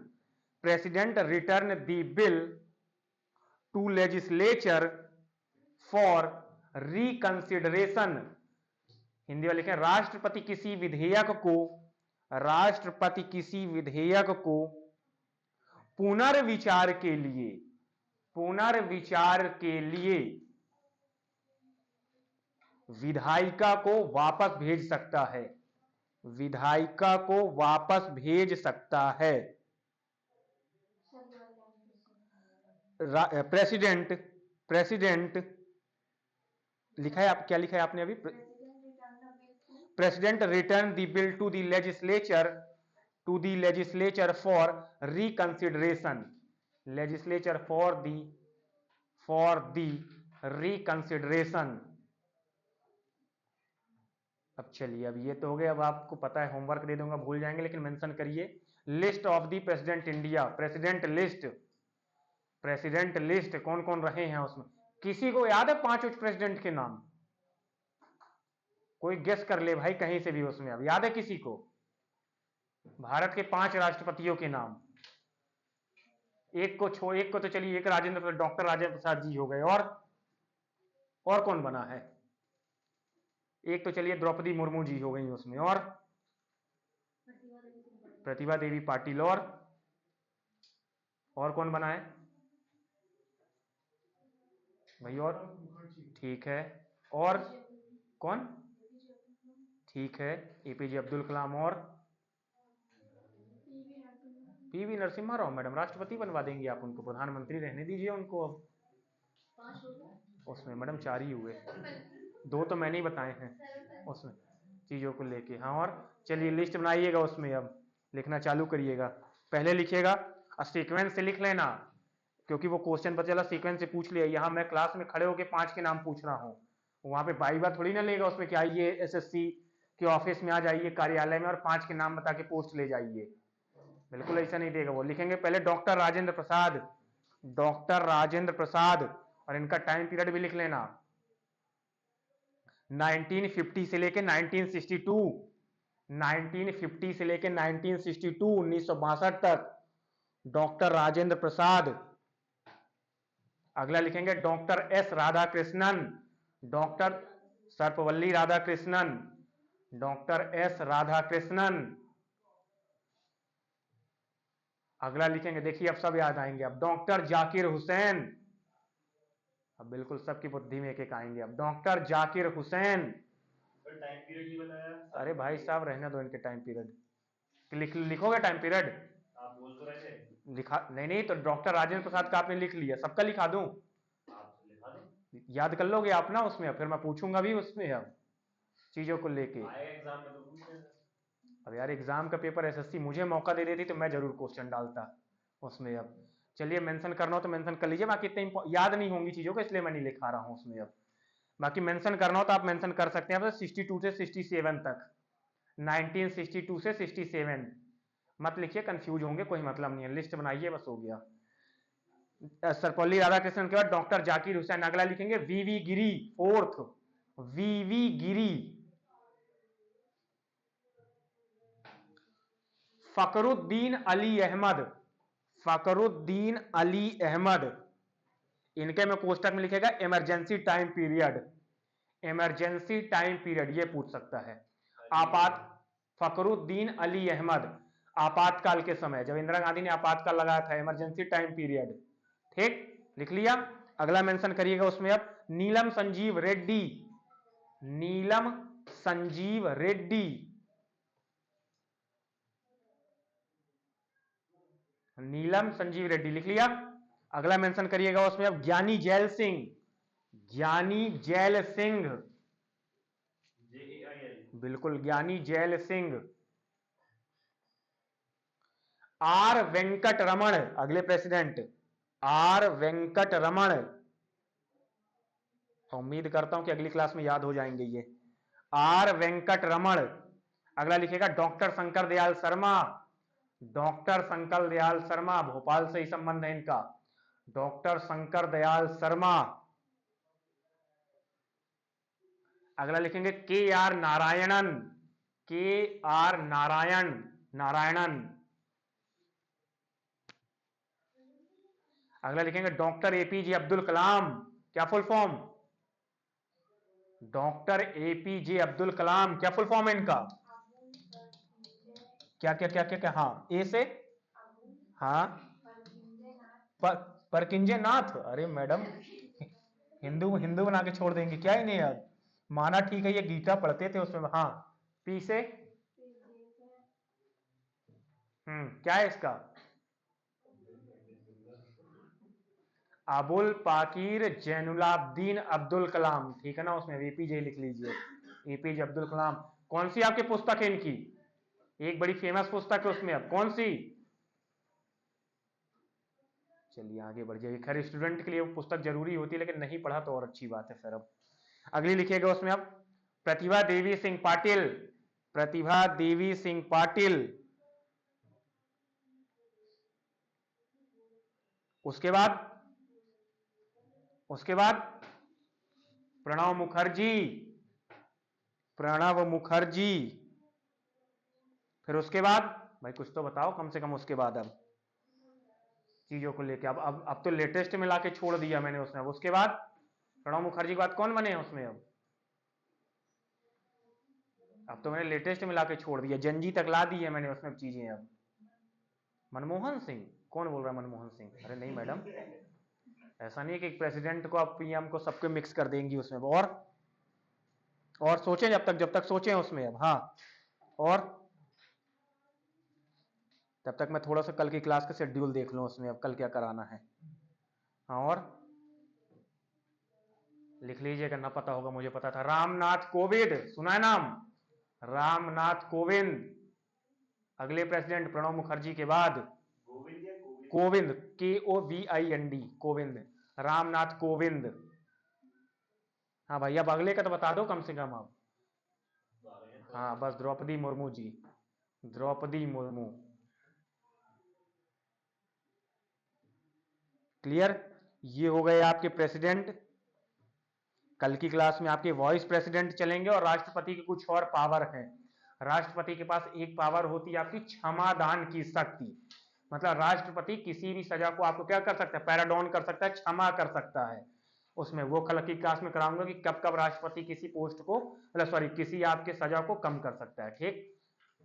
president return the bill to legislature for reconsideration. Hindi में लिखें राष्ट्रपति किसी विधेयक को, राष्ट्रपति किसी विधेयक को पुनर्विचार के लिए, पुनर्विचार के लिए विधायिका को वापस भेज सकता है, विधायिका को वापस भेज सकता है। प्रेसिडेंट, प्रेसिडेंट लिखा है आप, क्या लिखा है आपने अभी? President return the bill to the legislature, to the legislature for reconsideration, legislature for the reconsideration. अब चलिए, अब ये तो हो गया। अब आपको पता है, होमवर्क दे दूंगा, भूल जाएंगे, लेकिन मेंशन करिए list of the president India, president list कौन कौन रहे हैं उसमें? किसी को याद है 5 उच्च प्रेसिडेंट के नाम? कोई गेस कर ले भाई कहीं से भी उसमें, अब याद है किसी को? भारत के 5 राष्ट्रपतियों के नाम। एक को तो चलिए, एक डॉक्टर राजेंद्र प्रसाद जी हो गए, और कौन बना है? एक तो चलिए द्रौपदी मुर्मू जी हो गई उसमें, और प्रतिभा देवी पाटिल, और कौन बना है भाई? और ठीक है, और कौन? ठीक है, एपीजे अब्दुल कलाम, और पीवी नरसिम्हा राव मैडम, राष्ट्रपति बनवा देंगे आप उनको, प्रधानमंत्री रहने दीजिए उनको। अब उसमें मैडम 4 ही हुए, 2 तो मैंने ही बताए हैं उसमें चीजों को लेके। हाँ, और चलिए लिस्ट बनाइएगा उसमें, अब लिखना चालू करिएगा। पहले लिखिएगा, सीक्वेंस से लिख लेना, क्योंकि वो क्वेश्चन पता चला सीक्वेंस से पूछ लिया। यहाँ मैं क्लास में खड़े होकर 5 के नाम पूछ रहा हूँ, वहां पे बाईबा थोड़ी ना लेगा उसमें कि आइए एसएससी के ऑफिस में आ जाइए कार्यालय में और 5 के नाम बता के पोस्ट ले जाइए, बिल्कुल ऐसा नहीं देगा वो। लिखेंगे पहले डॉक्टर राजेंद्र प्रसाद, और इनका टाइम पीरियड भी लिख लेना, 1950 से लेके 1962, 1950 से लेके 1962, 1962 तक डॉक्टर राजेंद्र प्रसाद। अगला लिखेंगे doctor S Radhakrishnan, doctor Sarvepalli Radhakrishnan, doctor S Radhakrishnan. अगला लिखेंगे, देखिए अब सब याद आएंगे, अब डॉक्टर जाकिर हुसैन, अब बिल्कुल सबकी बुद्धि में एक एक आएंगे। अब doctor Zakir Hussain. Time period नहीं बताया। अरे भाई साहब रहने दो इनके टाइम पीरियड। लिखोगे टाइम पीरियड? आप बोल तो रहे थे। लिखा नहीं तो डॉक्टर राजेंद्र प्रसाद का आपने लिख लिया, सबका लिखा दूं? आप लिखा दो, याद कर लोगे आप ना उसमें, फिर मैं पूछूंगा भी उसमें अब चीजों को लेके। एग्जाम में तो पूछेगा। अब यार एग्जाम का पेपर एसएससी मुझे मौका दे देती तो मैं जरूर क्वेश्चन डालता उसमें। अब चलिए मेंशन करना हो तो मेंशन कर लीजिए, बाकी इतने याद नहीं होंगी चीजों को इसलिए मैं नहीं लिखा रहा हूं उसमें। अब बाकी मेंशन करना हो तो आप मेंशन कर सकते हैं। 62 से 67 तक, 1962 से 67 मत लिखिए, कंफ्यूज होंगे, कोई मतलब नहीं है। लिस्ट बनाइए बस, हो गया। सर्वपल्ली राधाकृष्णन के बाद डॉक्टर जाकिर हुसैन। अगला लिखेंगे वीवी गिरी, 4th वीवी गिरी। फकरुद्दीन अली अहमद, फकरुद्दीन अली अहमद। इनके में कोष्टक में लिखेगा emergency time period, emergency time period ये पूछ सकता है। फकरुद्दीन अली अहमद, आपातकाल के समय, जब इंदिरा गांधी ने आपातकाल लगाया था, इमरजेंसी टाइम पीरियड। ठीक, लिख लिया। अगला मेंशन करिएगा उसमें अब नीलम संजीव रेड्डी, नीलम संजीव रेड्डी, नीलम संजीव रेड्डी लिख लिया। अगला मेंशन करिएगा उसमें अब ज्ञानी जैल सिंह, ज्ञानी जैल सिंह, बिल्कुल ज्ञानी जैल सिंह। आर वेंकट रमण, अगले प्रेसिडेंट आर वेंकट रमण। उम्मीद करता हूं कि अगली क्लास में याद हो जाएंगे ये, आर वेंकट रमण। अगला लिखेगा डॉक्टर शंकर दयाल शर्मा, डॉक्टर शंकर दयाल शर्मा, भोपाल से ही संबंध है इनका, डॉक्टर शंकर दयाल शर्मा। अगला लिखेंगे के आर नारायणन, के आर नारायणन। अगला लिखेंगे डॉक्टर एपीजे अब्दुल कलाम, क्या full form? Doctor APJ Abdul Kalam, क्या फुल फॉर्म है इनका? क्या क्या क्या क्या क्या? हाँ, ए से, हाँ परकिंजे नाथ। अरे मैडम हिंदू हिंदू बना के छोड़ देंगे क्या इन्हें यार? माना ठीक है ये गीता पढ़ते थे उसमें। हाँ, पी से, क्या है इसका? अबुल पाकिर जैनुलाब्दीन अब्दुल कलाम, ठीक है ना? उसमें एपीजे लिख लीजिए, एपीजे अब्दुल कलाम। कौन सी आपकी पुस्तक है इनकी? एक बड़ी फेमस पुस्तक है उसमें, अब कौन सी? चलिए आगे बढ़ जाइए। खैर स्टूडेंट के लिए वो पुस्तक जरूरी होती है, लेकिन नहीं पढ़ा तो और अच्छी बात है। फिर अब अगली लिखिएगा उसमें अब प्रतिभा देवी सिंह पाटिल, प्रतिभा देवी सिंह पाटिल। उसके बाद प्रणब मुखर्जी, प्रणब मुखर्जी। फिर उसके बाद भाई कुछ तो बताओ कम से कम उसके बाद अब चीजों को लेके। अब तो लेटेस्ट में लाके छोड़ दिया मैंने उसमें। उसके बाद प्रणब मुखर्जी के बाद कौन बने हैं उसमें? अब तो मैंने लेटेस्ट में लाके छोड़ दिया, जंजी तक ला दी है मैंने उसमें चीजें। अब मनमोहन सिंह, कौन बोल रहा है मनमोहन सिंह? अरे नहीं मैडम, ऐसा नहीं है कि प्रेसिडेंट को आप पीएम को सबके मिक्स कर देंगी उसमें। और सोचें जब तक सोचें उसमें अब। हाँ, और तब तक मैं थोड़ा सा कल की क्लास का शेड्यूल देख लूं उसमें, अब कल क्या कराना है। हाँ, और लिख लीजिएगा, ना पता होगा मुझे पता था। रामनाथ कोविंद, सुना है नाम? रामनाथ कोविंद अगले प्रेसिडेंट प्रणब मुखर्जी के बाद। गोविंद या कोविंद, KOVIND, कोविंद, रामनाथ कोविंद। हाँ भाई, अब अगले का तो बता दो कम से कम अब। हाँ बस, द्रौपदी मुर्मू जी, द्रौपदी मुर्मू। क्लियर? ये हो गए आपके प्रेसिडेंट। कल की क्लास में आपके वाइस प्रेसिडेंट चलेंगे और राष्ट्रपति के कुछ और पावर हैं। राष्ट्रपति के पास एक पावर होती है आपकी, क्षमादान की शक्ति। मतलब राष्ट्रपति किसी भी सजा को आपको क्या कर सकता है? पैराडॉन कर सकता है, क्षमा कर सकता है। उसमें वो कल की क्लास में कराऊंगा कि कब कब राष्ट्रपति किसी पोस्ट को, मतलब सॉरी, किसी आपके सजा को कम कर सकता है। ठीक,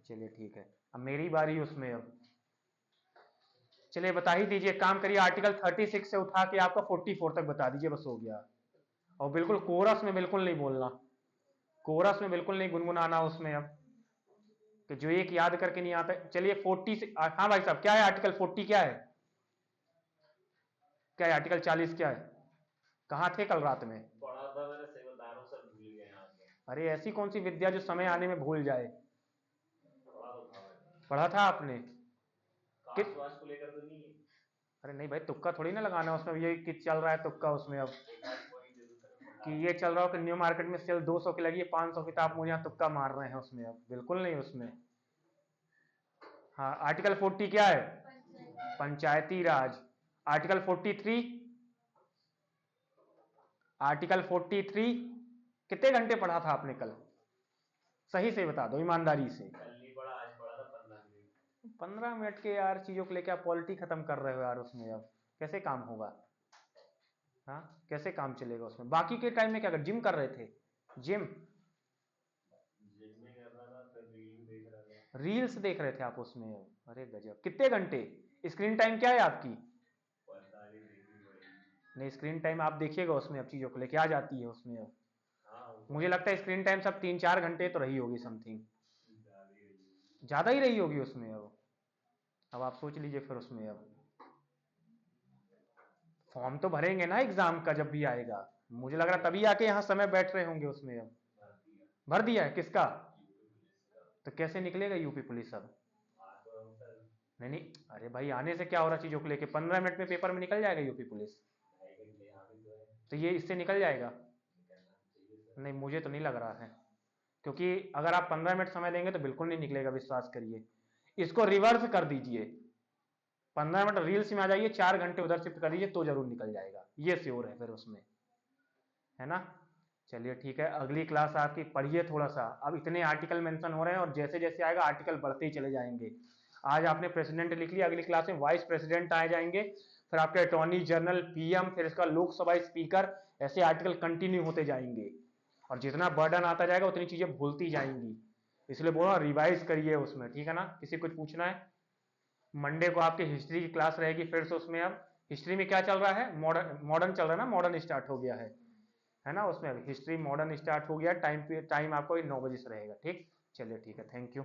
चलिए ठीक है, अब मेरी बारी उसमें। अब चलिए बता ही दीजिए, काम करिए, आर्टिकल 36 से उठा के आपका 44 तक बता दीजिए, बस हो गया। और बिल्कुल कोरस में बिल्कुल नहीं बोलना, कोरस में बिल्कुल नहीं गुनगुनाना उसमें। अब कि जो एक याद करके नहीं आता। चलिए 40 से, हाँ भाई साहब, क्या है आर्टिकल 40? क्या है, क्या है आर्टिकल 40? क्या है? कहाँ थे कल रात में? पढ़ा था मैंने, सही बता रहा हूँ सर, भूल गए यहाँ पे। अरे ऐसी कौन सी विद्या जो समय आने में भूल जाए? पढ़ा तो था मैंने। पढ़ा था आपने? कास्ट वास्ट को लेकर तो नहीं है? अरे नहीं भाई, तुक्का थोड़ी ना लगाना उसमें, ये कि चल रहा है तुक्का उसमें। अब एक आध पॉइंट दे दो सर। कि ये चल रहा हो कि न्यू मार्केट में सेल 200 की लगी है, 500 की, तो आप मुझे यहाँ तुक्का मार रहे हैं उसमें। अब बिल्कुल नहीं उसमें। हाँ, आर्टिकल 40 क्या है? पंचायती राज। आर्टिकल 43, आर्टिकल 43 कितने घंटे पढ़ा था आपने कल? सही से बता दो, ईमानदारी से। कल नहीं पढ़ा, आज पढ़ा था 15 मिनट। 15 मिनट के यार चीजों को लेकर आप पॉलिटी खत्म कर रहे हो यार उसमें। अब कैसे काम होगा? हाँ, कैसे काम चलेगा उसमें? बाकी के टाइम में क्या कर, जिम कर रहे थे? जिम जिम में कर रहा था, फिर रील देख रहा था। रील्स देख रहे थे आप उसमें? अरे गजब, कितने घंटे? स्क्रीन टाइम क्या है आपकी? 45 देखनी पड़ेगी। नहीं, स्क्रीन टाइम आप देखिएगा उसमें, अब चीजों को लेके आ जाती है उसमें। अब हाँ, मुझे लगता है स्क्रीन टाइम सब 3-4 घंटे तो रही होगी समथिंग, ज्यादा ही रही। ज्यादा ही रही होगी उसमें। अब आप सोच लीजिए फिर उसमें। अब फॉर्म तो भरेंगे ना एग्जाम का जब भी आएगा, मुझे लग रहा तभी आके यहाँ समय बैठ रहे होंगे उसमें। अब भर दिया है किसका? तो कैसे निकलेगा यूपी पुलिस? अब नहीं नहीं, अरे भाई आने से क्या हो रहा चीजों को लेके? 15 मिनट में पेपर में निकल जाएगा यूपी पुलिस, तो ये इससे निकल जाएगा? नहीं, मुझे तो नहीं लग रहा है, क्योंकि अगर आप 15 मिनट समय देंगे तो बिल्कुल नहीं निकलेगा, विश्वास करिए। इसको रिवर्स कर दीजिए, 15 मिनट रील्स में आ जाइए, 4 घंटे उधर शिफ्ट कर दीजिए, तो जरूर निकल जाएगा, ये श्योर है फिर उसमें, है ना। चलिए ठीक है, अगली क्लास आपकी पढ़िए थोड़ा सा। अब इतने आर्टिकल मेंशन हो रहे हैं और जैसे जैसे आएगा आर्टिकल बढ़ते ही चले जाएंगे। आज आपने प्रेसिडेंट लिख लिया, अगली क्लास में वाइस प्रेसिडेंट आ जाएंगे, फिर आपके अटॉर्नी जनरल, पीएम, फिर इसका लोकसभा स्पीकर, ऐसे आर्टिकल कंटिन्यू होते जाएंगे। और जितना बर्डन आता जाएगा उतनी चीजें भूलती जाएंगी, इसलिए बोला रिवाइज करिए उसमें, ठीक है ना। किसी कुछ पूछना है? मंडे को आपकी हिस्ट्री की क्लास रहेगी फिर से उसमें। अब हिस्ट्री में क्या चल रहा है? मॉडर्न चल रहा है ना, मॉडर्न स्टार्ट हो गया है ना उसमें। हिस्ट्री मॉडर्न स्टार्ट हो गया, टाइम आपको 9 बजे से रहेगा। ठीक, चलिए ठीक है, थैंक यू।